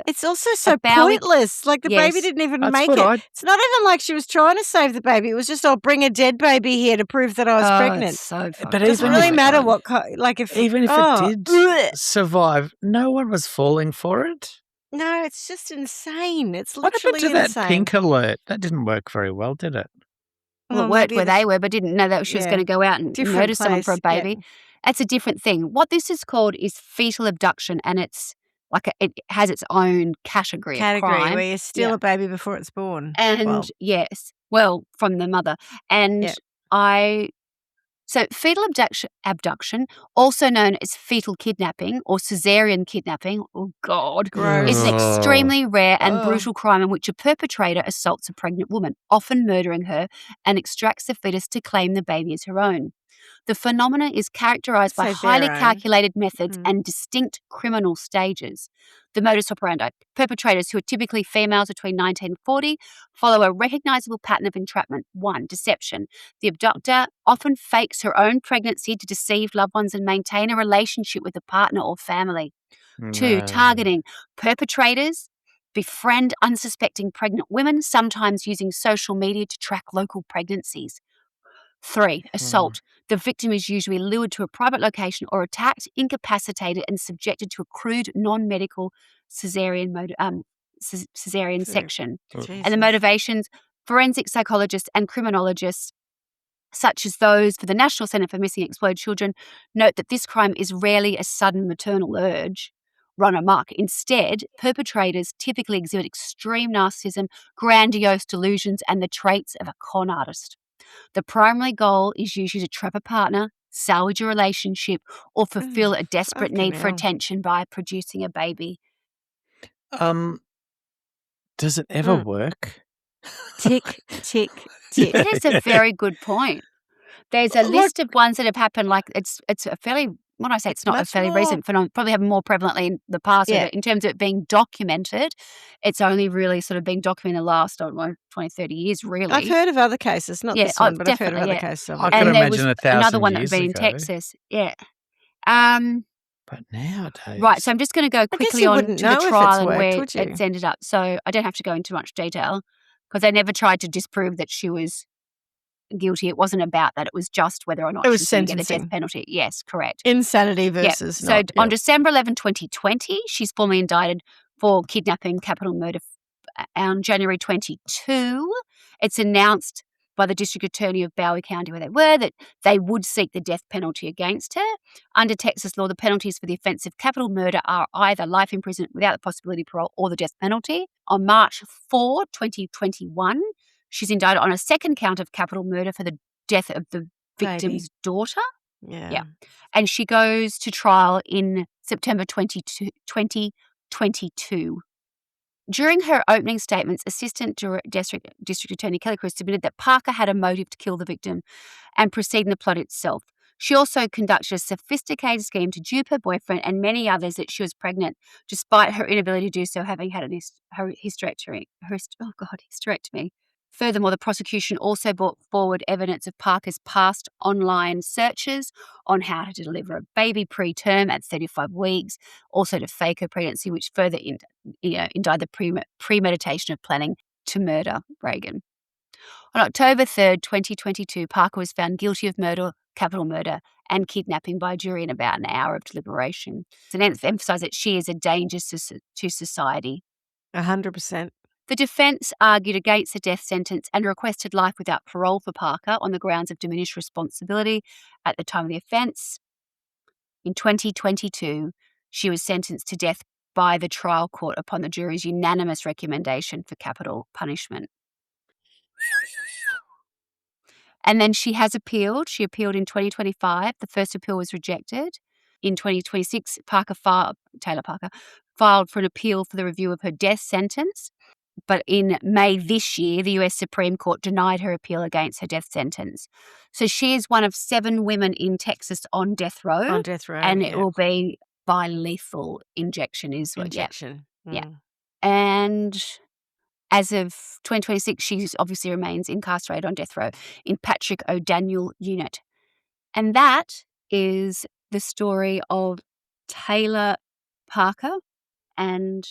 it's also so about pointless. Like the baby didn't even make it. It's not even like she was trying to save the baby. It was just, I'll bring a dead baby here to prove that I was pregnant. It's so But it doesn't really matter what like if even if it did survive, no one was falling for it. No, it's just insane. It's What literally happened to insane. that pink alert? That didn't work very well, did it? Well, it worked where they were, but didn't know that she was going to go out and murder someone for a baby. Yeah. That's a different thing. What this is called is fetal abduction, and it's like it has its own category of crime. Where you steal a baby before it's born. And from the mother. And so fetal abduction, also known as fetal kidnapping or cesarean kidnapping, oh God, is an extremely rare and brutal crime in which a perpetrator assaults a pregnant woman, often murdering her, and extracts the fetus to claim the baby as her own. The phenomenon is characterized by highly calculated methods and distinct criminal stages. The modus operandi. Perpetrators, who are typically females between 19 and 40, follow a recognizable pattern of entrapment. 1. Deception. The abductor often fakes her own pregnancy to deceive loved ones and maintain a relationship with a partner or family. 2. Targeting. Perpetrators befriend unsuspecting pregnant women, sometimes using social media to track local pregnancies. 3. Assault. The victim is usually lured to a private location or attacked, incapacitated, and subjected to a crude, non-medical cesarean section. And the motivations, forensic psychologists and criminologists, such as those for the National Centre for Missing and Exploited Children, note that this crime is rarely a sudden maternal urge run amok. Instead, perpetrators typically exhibit extreme narcissism, grandiose delusions, and the traits of a con artist. The primary goal is usually to trap a partner, salvage a relationship, or fulfill a desperate need for attention by producing a baby. Does it ever work? Tick, tick, tick. That is a very good point. There's a list of ones that have happened, like it's a fairly, when I say it's not a fairly recent phenomenon, probably happened more prevalently in the past, but in terms of it being documented, it's only really sort of been documented the last, 20, 30 years, really. I've heard of other cases, not this one, but I've heard of other cases. I can imagine 1,000 another one that years had been ago. in Texas. Yeah. But nowadays. Right, so I'm just going to go quickly on to the trial and where it's ended up. So I don't have to go into much detail because they never tried to disprove that she was guilty. It wasn't about that. It was just whether or not she was going to get the death penalty. Yes, correct. Insanity versus So on December 11, 2020, she's formally indicted for kidnapping, capital murder. On January 22, it's announced by the district attorney of Bowie County, where they were, that they would seek the death penalty against her. Under Texas law, the penalties for the offence of capital murder are either life imprisonment without the possibility of parole or the death penalty. On March 4, 2021, she's indicted on a second count of capital murder for the death of the victim's daughter. Yeah. And she goes to trial in September 2022. During her opening statements, Assistant District Attorney Kelly Cruz submitted that Parker had a motive to kill the victim and proceed in the plot itself. She also conducted a sophisticated scheme to dupe her boyfriend and many others that she was pregnant, despite her inability to do so, having had her hysterectomy. Furthermore, the prosecution also brought forward evidence of Parker's past online searches on how to deliver a baby preterm at 35 weeks, also to fake her pregnancy, which further indicted the premeditation of planning to murder Reagan. On October 3rd, 2022, Parker was found guilty of murder, capital murder, and kidnapping by a jury in about an hour of deliberation. And emphasised that she is a danger to society. 100%. The defence argued against the death sentence and requested life without parole for Parker on the grounds of diminished responsibility at the time of the offence. In 2022, she was sentenced to death by the trial court upon the jury's unanimous recommendation for capital punishment. And then she has appealed. She appealed in 2025. The first appeal was rejected. In 2026, Taylor Parker filed for an appeal for the review of her death sentence. But in May this year, the US Supreme Court denied her appeal against her death sentence. So she is one of 7 women in Texas on death row. On death row, and it will be by lethal injection. Injection. Yeah. And as of 2026, she obviously remains incarcerated on death row in Patrick O'Daniel Unit. And that is the story of Taylor Parker. And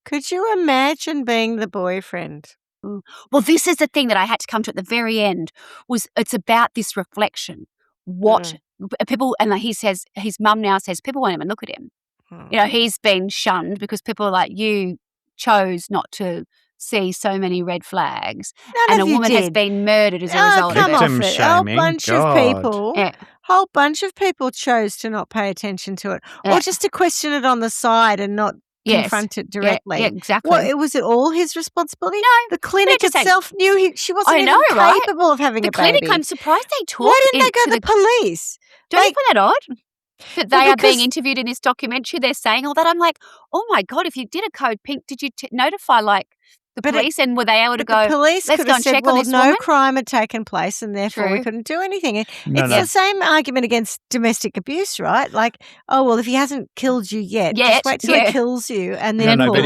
could you imagine being the boyfriend? Well, this is the thing that I had to come to at the very end, was it's about this reflection. What people, and he says, his mum now says, people won't even look at him. He's been shunned because people are like, you chose not to see so many red flags. And a woman has been murdered as a result of it. Victim shaming. Whole bunch of people chose to not pay attention to it. Or just to question it on the side and not confront it directly. Yeah, exactly. Was it all his responsibility? No. The clinic itself knew she wasn't even capable of having a baby. The clinic, I'm surprised they talked. Why didn't they go to the police? Don't you find that odd? That they are being interviewed in this documentary, they're saying all that. I'm like, oh my God, if you did a code pink, did you notify the police, and were they able to go, the police let's go and check on this no woman? crime had taken place and therefore we couldn't do anything. It's the same argument against domestic abuse, right? Like, oh, well, if he hasn't killed you yet, just wait till he kills you and then but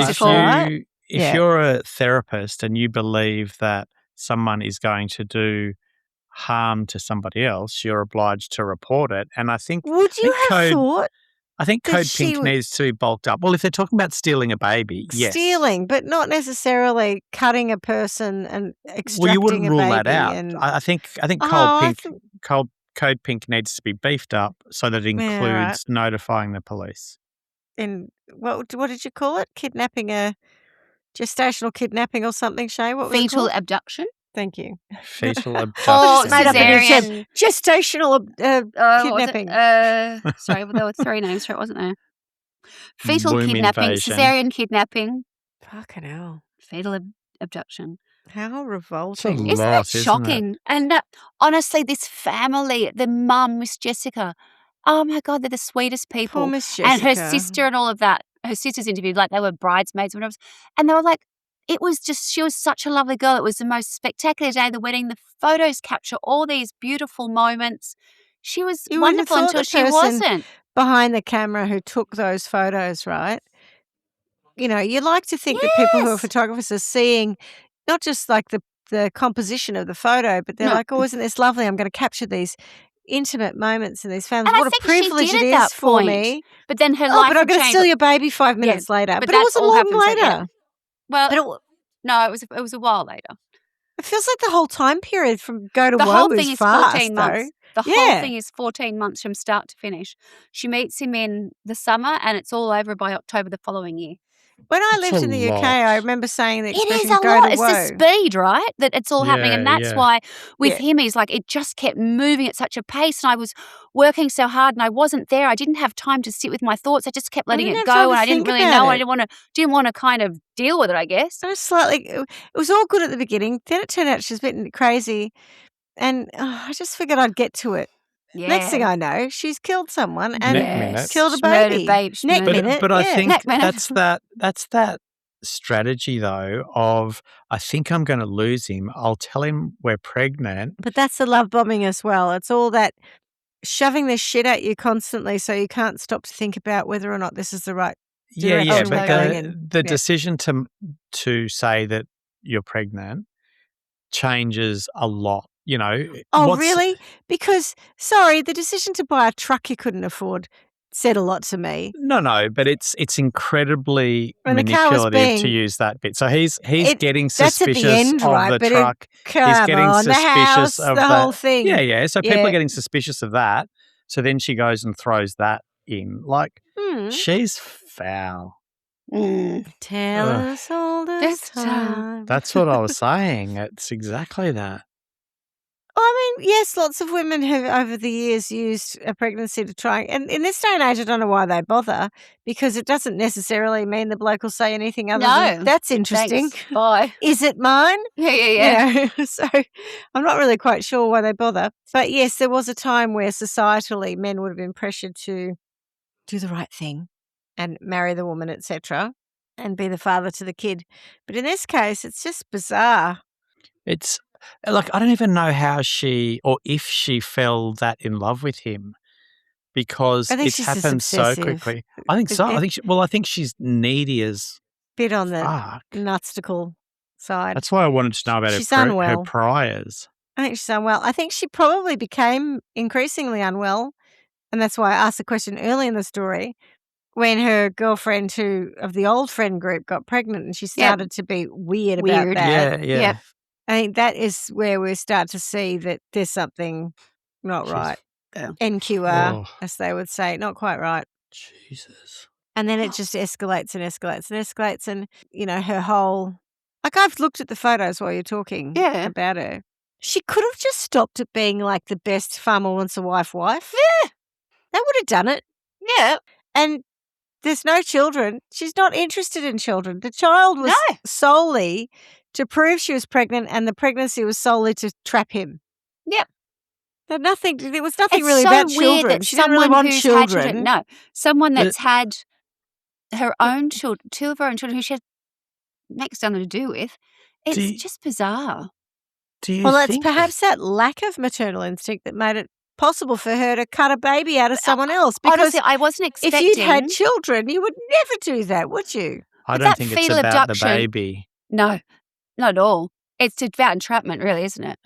if you're a therapist and you believe that someone is going to do harm to somebody else, you're obliged to report it. And I think Would you have thought? I think Code Pink needs to be bulked up. Well, if they're talking about stealing a baby, yes. Stealing, but not necessarily cutting a person and extracting a baby. Well, you wouldn't rule that out. I think Code Pink needs to be beefed up so that it includes notifying the police. And what did you call it? Gestational kidnapping or something, Shay? What was fetal it called? abduction. Thank you. Fetal abduction. Or cesarean. Gestational kidnapping. Sorry, there were 3 names for it, wasn't there? Fetal Womb kidnapping, invasion. cesarean kidnapping. Fucking hell. Fetal abduction. How It's a revolting. Isn't lot, it isn't it? shocking? And honestly, this family, the mum, Miss Jessica, oh my God, they're the sweetest Poor people. Miss And her Jessica. sister and all of that. Her sister's interviewed, like they were bridesmaids and whatever. And they were like, it was just, she was such a lovely girl. It was the most spectacular day of the wedding. The photos capture all these beautiful moments. She was You would have wonderful thought until the she person wasn't. behind the camera who took those photos, right? You know, you like to think that people who are Yes. photographers are seeing not just like the composition of the photo, but they're No. like, oh, isn't this lovely? I'm going to capture these intimate moments and these families. And I What a think she privilege did it at that is for point. me. But then her Oh, life but I'm had going to changed. steal your baby 5 minutes later. but But it that wasn't all long happened so- later. yeah. Well, But no, it was a while later. it feels like the whole time period from go to The woe whole thing is is fast, 14 though. months. The whole thing is 14 months from start to finish. She meets him in the summer and it's all over by October the following year. When I It's lived a in the UK, lot. I remember saying the It is expression a go lot. to It's the woe. speed, right? That it's all happening. And Yeah, that's yeah. why with Yeah. him, he's like, it just kept moving at such a pace. And I was working so hard and I wasn't there. I didn't have time to sit with my thoughts. I just kept letting didn't it have time go. to And I didn't think really about know. it. I didn't want to kind of deal with it, I guess. I was slightly. It was all good at the beginning. Then it turned out she was a bit crazy, and I just figured I'd get to it. Yeah. Next thing I know, she's killed someone and Neck minute. killed a Murdered baby. Neck minute. minute. But I yeah. think Neck minute. that's that strategy though of I think I'm going to lose him. I'll tell him we're pregnant. But that's the love bombing as well. It's all that shoving this shit at you constantly, so you can't stop to think about whether or not this is the right Yeah, direction we're but going in. the Yeah. decision to say that you're pregnant changes a lot. You know. Oh, really? Because, sorry, the decision to buy a truck you couldn't afford said a lot to me. No, but it's incredibly And the car was manipulative to being- use that bit. So he's getting That's at the suspicious end, of right? the But truck. come He's getting on, the suspicious house, of the that. whole thing. Yeah. So people Yeah. are getting suspicious of that. So then she goes and throws that in. Like she's foul. Tell Ugh. us all the This time. That's what I was saying. It's exactly that. I mean, yes, lots of women have over the years used a pregnancy to try. And in this day and age, I don't know why they bother, because it doesn't necessarily mean the bloke will say anything other than, No. that's interesting. Thanks. Bye. Is it mine? Yeah. You know, so I'm not really quite sure why they bother. But yes, there was a time where societally men would have been pressured to do the right thing and marry the woman, etc., and be the father to the kid. But in this case, it's just bizarre. It's like I don't even know how she or if she fell that in love with him because I think it's she's just happened so obsessive. quickly. I think so. I think she's needy as Bit on the fuck. nutsticle side. That's why I wanted to know about She's her unwell. priors. I think she's unwell. I think she probably became increasingly unwell, and that's why I asked the question early in the story when her girlfriend of the old friend group got pregnant and she started to be weird about that. Yeah. Yep. I think that is where we start to see that there's something not She's- right. Yeah. NQR, Oh. as they would say, not quite right. Jesus. And then it just escalates and escalates and escalates. And, you know, her whole, like I've looked at the photos while you're talking about her. She could have just stopped at being like the best farmer wants a wife. Yeah. That would have done it. Yeah. And there's no children. She's not interested in children. The child was solely to prove she was pregnant, and the pregnancy was solely to trap him. Yep. There was nothing It's really so about weird children. that She didn't really want who's children. had children. No, someone that's had her own children, two of her own children, who she had next to nothing to do with. It's just bizarre. Do you Well, it's think perhaps that lack of maternal instinct that made it possible for her to cut a baby out of someone else. Because Honestly, I wasn't expecting. if you'd had children, you would never do that, would you? I But don't that think it's fetal about the abduction- baby. No, not at all. It's about entrapment, really, isn't it?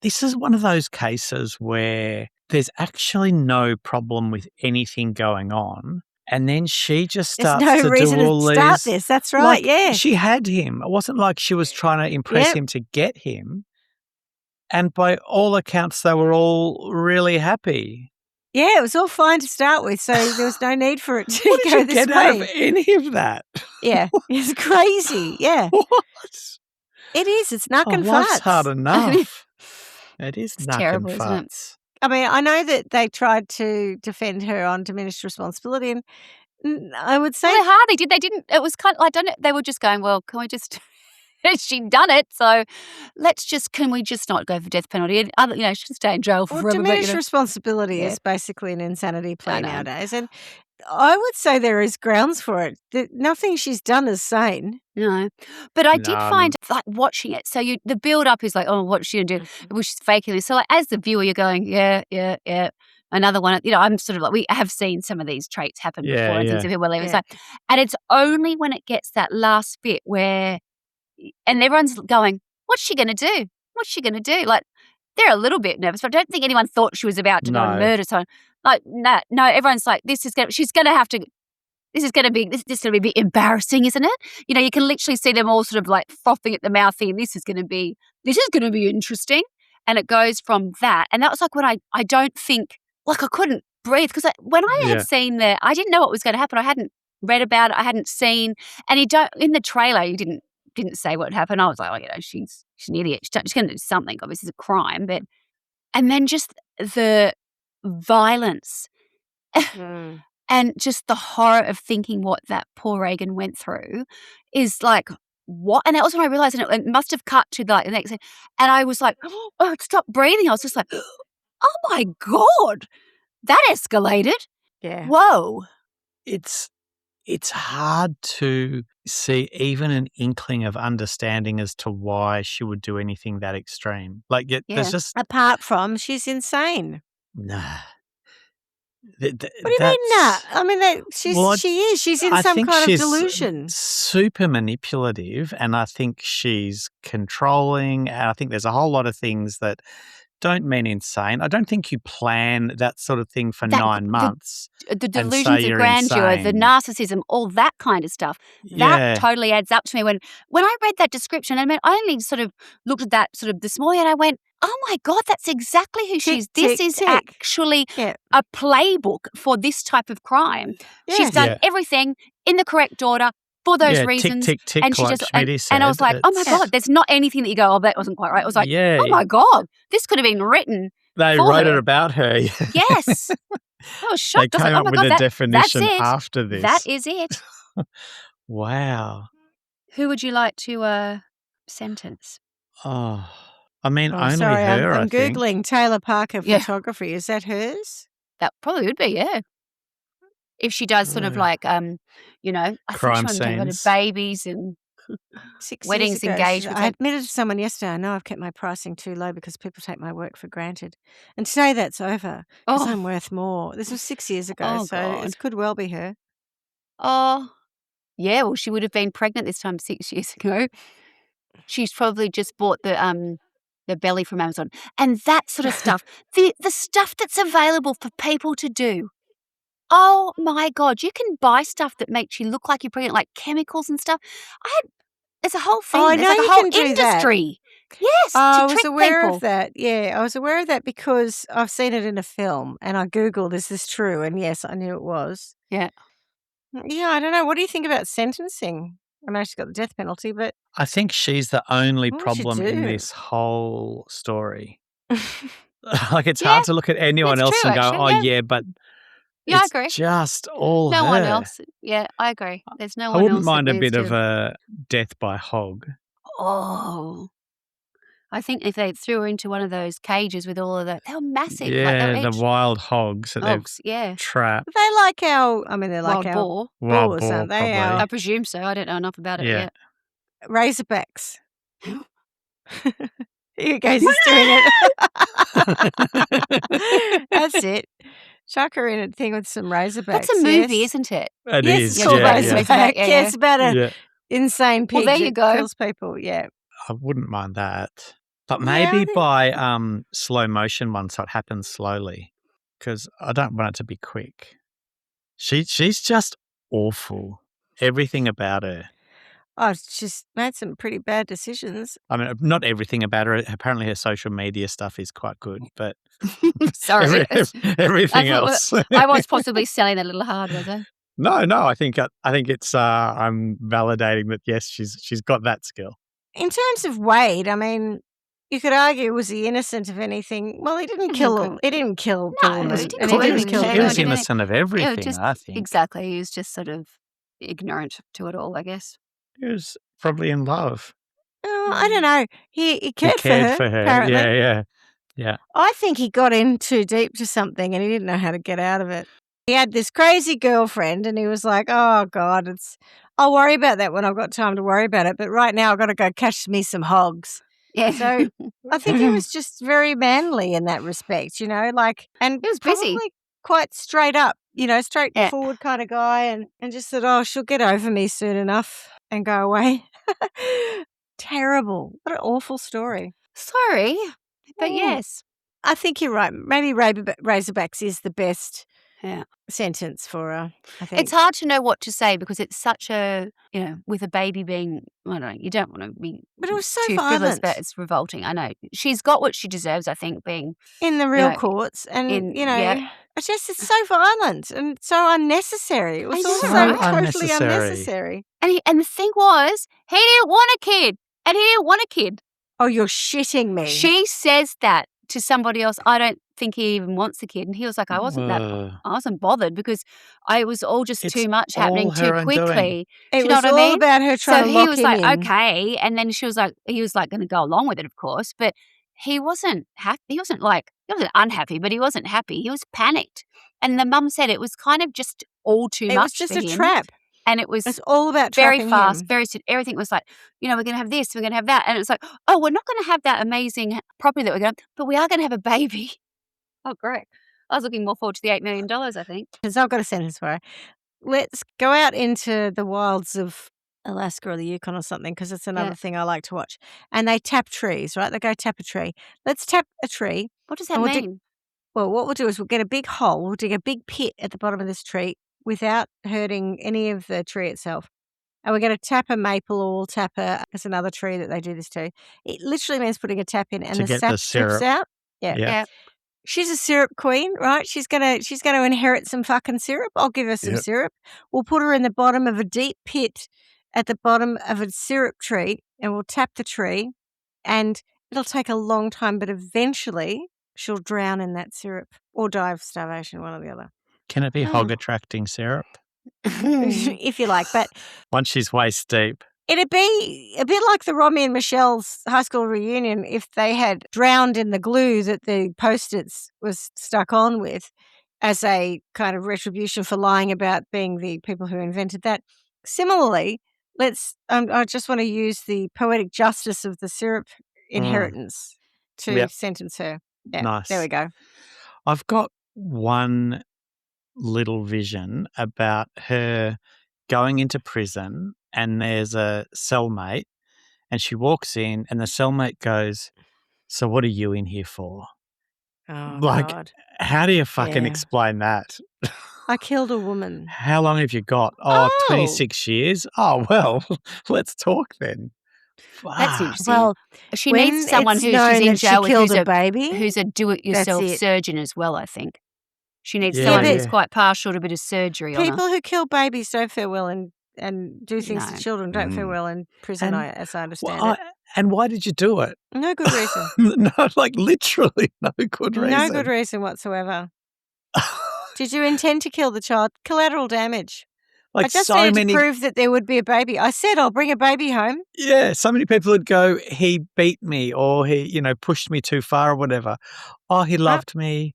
This is one of those cases where there's actually no problem with anything going on, and then she just There's starts no to reason do all to start these. this. That's right, Like, yeah. she had him. It wasn't like she was trying to impress Yep. him to get him. And by all accounts, they were all really happy. Yeah, it was all fine to start with, so there was no need for it to What did go you this get way. out of any of that? Yeah, it's crazy. Yeah, What? it is. It's knuck and Life's farts. hard enough. It is It's knuck terrible, and isn't it? farts. I mean, I know that they tried to defend her on diminished responsibility, and I would say Well, they hardly did. They didn't. It was kind of, I don't know. They were just going, well, can we just she'd done it. So can we just not go for death penalty? And she can stay in jail for Well, forever. diminished responsibility Yeah. is basically an insanity plea I know. nowadays. And I would say there is grounds for it. Nothing she's done is sane. No. But I did find, like, watching it. So the build-up is like, oh, what's she going to do? Well, she's faking this. So, like, as the viewer, you're going, yeah. Another one, I'm sort of like, we have seen some of these traits happen before and things that people leave. And it's only when it gets that last bit where, and everyone's going, what's she going to do? What's she going to do? Like, they're a little bit nervous, but I don't think anyone thought she was about to go and murder someone. Like, no, everyone's like, this is going to be a bit embarrassing, isn't it? You can literally see them all sort of like frothing at the mouth thinking, this is going to be interesting. And it goes from that. And that was like when I don't think, like, I couldn't breathe because when I had seen I didn't know what was going to happen. I hadn't read about it. I hadn't seen, and in the trailer, you didn't say what happened. I was like, she's an idiot. She's going to do something. Obviously, it's a crime. And then just the violence and just the horror of thinking what that poor Reagan went through is like, what? And that was when I realized, and it must have cut to the next thing. And I was like, oh, I stopped breathing. I was just like, oh my God, that escalated. Yeah. Whoa. It's hard to see even an inkling of understanding as to why she would do anything that extreme. Like, there's just... Apart from she's insane. Nah. What do you mean, nah? I mean, she is. She's in some kind of delusion. Super manipulative, and I think she's controlling. And I think there's a whole lot of things that don't mean insane. I don't think you plan that sort of thing for 9 months. The delusions of grandeur, insane. the narcissism, all that kind of stuff. That totally adds up to me. When I read that description, I only sort of looked at that sort of this morning and I went, oh my God, that's exactly who she is. This is actually a playbook for this type of crime. Yeah. She's done everything in the correct order for those reasons. Tick, tick, and she like Schmitty said. And I was like, oh my God, there's not anything that you go, oh, that wasn't quite right. I was like, oh my God, this could have been written. They wrote it about her. Yes. I was shocked. They came up with a definition after this. That is it. Wow. Who would you like to sentence? Oh, I mean, only sorry, her, I'm I think. Googling Taylor Parker photography. Is that hers? That probably would be, yeah. If she does sort of like, I crime think she scenes, babies and 6 weddings, years ago, engagements. I admitted to someone yesterday, I know I've kept my pricing too low because people take my work for granted. And today that's over because I'm worth more. This was 6 years ago, it could well be her. Oh, yeah. Well, she would have been pregnant this time 6 years ago. She's probably just bought the belly from Amazon and that sort of stuff. The stuff that's available for people to do. Oh my God, you can buy stuff that makes you look like you're pregnant, like chemicals and stuff. There's a whole thing. Oh, I There's know like a you whole can do industry. that. Yes, I to was trick aware people. of that. Yeah, I was aware of that because I've seen it in a film and I Googled, is this true? And yes, I knew it was. Yeah. Yeah, I don't know. What do you think about sentencing? I know she's got the death penalty, but... I think she's the only What would you problem in do? this whole story. Like, it's hard to look at anyone That's else true, and go, actually, oh, but Yeah, I it's agree. just all No her. one else. Yeah, I agree. There's no I one else. wouldn't mind that a bit needs of to... a death by hog. Oh. I think if they threw her into one of those cages with all of that, they were massive. Like, they Yeah, were the wild hogs that hogs, they've trapped. They like they're like wild our boar. Wild boars, boar, aren't they? probably. I presume so. I don't know enough about it Yeah. yet. Razorbacks. Here he goes, he's doing it. That's it. Chuck her in a thing with some Razorbacks. That's a movie, yes. isn't it? It Yes, is, it's called yeah, Razorback. yeah. Yeah, it's about an insane pig Well, there you that go. kills people. Yeah. I wouldn't mind that. But Yeah, I maybe think- by slow motion one, so it happens slowly. Because I don't want it to be quick. She's just awful. Everything about her. Oh, she's made some pretty bad decisions. I mean, not everything about her. Apparently her social media stuff is quite good, but Sorry. everything I thought- else. I was possibly selling that a little hard, was I? No, I think it's I'm validating that yes, she's got that skill. In terms of Wade, I mean, you could argue, was he innocent of anything? Well, he didn't kill. He didn't kill the No, woman, he didn't and kill he didn't anything. kill Yeah, He was her. no, innocent of everything, just- I think. Exactly. He was just sort of ignorant to it all, I guess. He was probably in love. Oh, I don't know. He cared for her, apparently. Yeah. I think he got in too deep to something and he didn't know how to get out of it. He had this crazy girlfriend and he was like, oh, God, I'll worry about that when I've got time to worry about it. But right now I've got to go catch me some hogs. Yeah. So I think he was just very manly in that respect, you know, like, and He was probably busy. quite straight up, you know, straightforward kind of guy and just said, oh, she'll get over me soon enough and go away. Terrible. What an awful story. Sorry, but Mm. yes. I think you're right. Maybe Razorbacks is the best Yeah. sentence for her, I think. It's hard to know what to say because it's such a, with a baby being, I don't know, you don't want to be But it was so too frivolous, violent. but it's revolting. I know. She's got what she deserves, I think, being in the real know, courts. And, yeah. it's so violent and so unnecessary. It was I all know. so So totally unnecessary. And the thing was, he didn't want a kid. And he didn't want a kid. Oh, you're shitting me. She says that to somebody else. I don't think he even wants a kid. And he was like, I wasn't bothered because I was all just too much happening too quickly. It you know was what all I mean? about her trying to lock him in. So he was like, okay. And then he was like going to go along with it, of course. But he wasn't happy. He wasn't unhappy, but he wasn't happy. He was panicked. And the mum said it was kind of just all too much. It was just a trap. And it's all about very trapping fast, him. everything was like, we're going to have this, we're going to have that. And it's like, oh, we're not going to have that amazing property that we're going to, but we are going to have a baby. Oh, great. I was looking more forward to the $8 million, I think. Because I've got a sentence for her. Let's go out into the wilds of Alaska or the Yukon or something, because it's another thing I like to watch. And they tap trees, right? They go tap a tree. Let's tap a tree. What does that mean? Well, what we'll do is we'll get a big hole. We'll dig a big pit at the bottom of this tree without hurting any of the tree itself. And we're going to tap a maple or we'll tap there's another tree that they do this to. It literally means putting a tap in and the sap drips out. Yeah. She's a syrup queen, right? She's gonna inherit some fucking syrup. I'll give her some syrup. We'll put her in the bottom of a deep pit at the bottom of a syrup tree and we'll tap the tree and it'll take a long time, but eventually she'll drown in that syrup or die of starvation, one or the other. Can it be hog-attracting syrup? If you like, but once she's waist deep. It'd be a bit like the Romy and Michelle's high school reunion if they had drowned in the glue that the Post-its was stuck on with as a kind of retribution for lying about being the people who invented that. Similarly, I just want to use the poetic justice of the syrup inheritance to sentence her. Yeah, nice. There we go. I've got one little vision about her going into prison and there's a cellmate and she walks in and the cellmate goes, so what are you in here for? Oh, God. How do you fucking explain that? I killed a woman. How long have you got? 26 years? Oh, well, let's talk then. That's interesting. Well, she needs someone who's in jail with who's a do-it-yourself surgeon as well, I think. She needs someone who's quite partial to a bit of surgery. People who kill babies don't fare well and do things to children don't fare well in prison, as I understand it. And why did you do it? No good reason. No, like literally no good reason. No good reason whatsoever. Did you intend to kill the child? Collateral damage. Like I just needed to prove that there would be a baby. I said I'll bring a baby home. Yeah, so many people would go, he beat me or he, pushed me too far or whatever. Oh, he loved me.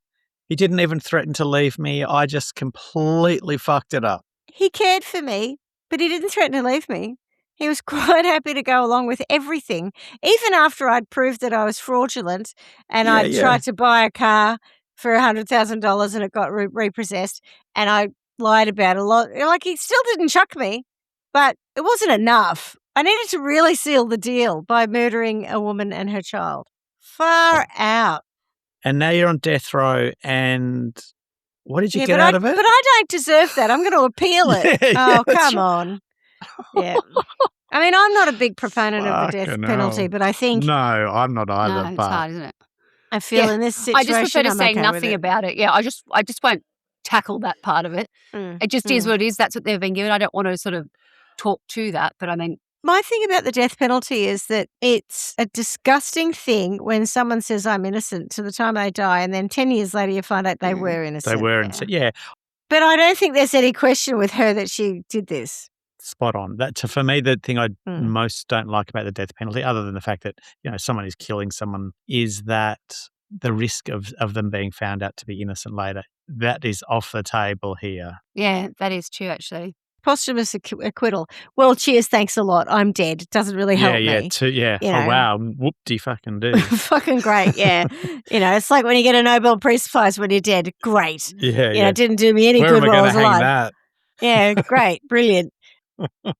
He didn't even threaten to leave me. I just completely fucked it up. He cared for me, but he didn't threaten to leave me. He was quite happy to go along with everything, even after I'd proved that I was fraudulent and I'd tried to buy a car for $100,000 and it got repossessed and I lied about a lot. Like, he still didn't chuck me, but it wasn't enough. I needed to really seal the deal by murdering a woman and her child. Far out. And now you're on death row and what did you get out of it? But I don't deserve that. I'm going to appeal it. Come on. Yeah. I mean, I'm not a big proponent of the death penalty, but I think... No, I'm not either. No, it's hard, isn't it? I feel in this situation, I just prefer to say okay nothing about it. Yeah, I just won't tackle that part of it. It just is what it is. That's what they've been given. I don't want to sort of talk to that, but I mean... My thing about the death penalty is that it's a disgusting thing when someone says, I'm innocent, to the time they die, and then 10 years later you find out they were innocent. They were innocent, yeah. But I don't think there's any question with her that she did this. spot on. For me, the thing I most don't like about the death penalty, other than the fact that, someone is killing someone, is that the risk of them being found out to be innocent later. That is off the table here. Yeah, that is true, actually. Posthumous acquittal. Well, cheers, thanks a lot. I'm dead. It doesn't really help me. Oh, wow. Whoop-de-fucking-do. Fucking great, yeah. It's like when you get a Nobel Peace Prize when you're dead. Great. Yeah, It didn't do me any good while I was alive. That? Yeah, great. Brilliant.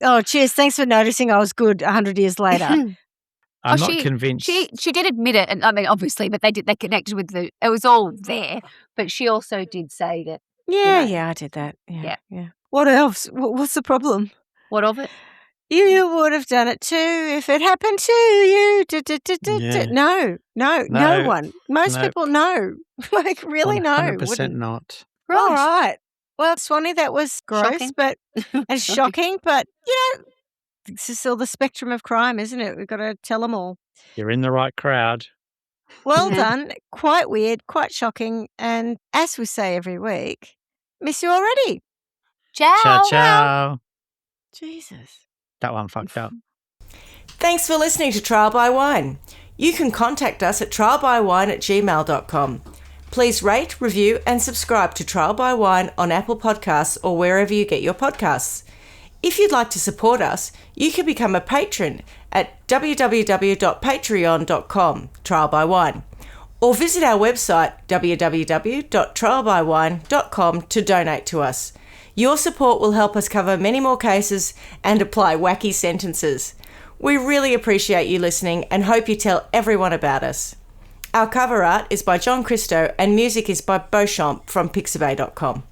Oh, cheers. Thanks for noticing I was good 100 years later. I'm not convinced. She did admit it, and I mean, obviously, but they connected with it was all there, but she also did say that. Yeah, I did that. Yeah. What else? What's the problem? What of it? You would have done it too if it happened to you. No one. Most people know. Like, really, no. 100% not. Right. All right. Well, Swanny, that was gross, and shocking, but, this is all the spectrum of crime, isn't it? We've got to tell them all. You're in the right crowd. Well done. Quite weird, quite shocking, and as we say every week, miss you already. Ciao. Ciao. Jesus. That one fucked up. Thanks for listening to Trial by Wine. You can contact us at trialbywine@gmail.com. Please rate, review and subscribe to Trial by Wine on Apple Podcasts or wherever you get your podcasts. If you'd like to support us, you can become a patron at www.patreon.com, Trial by Wine, or visit our website www.trialbywine.com to donate to us. Your support will help us cover many more cases and apply wacky sentences. We really appreciate you listening and hope you tell everyone about us. Our cover art is by John Christo and music is by Beauchamp from pixabay.com.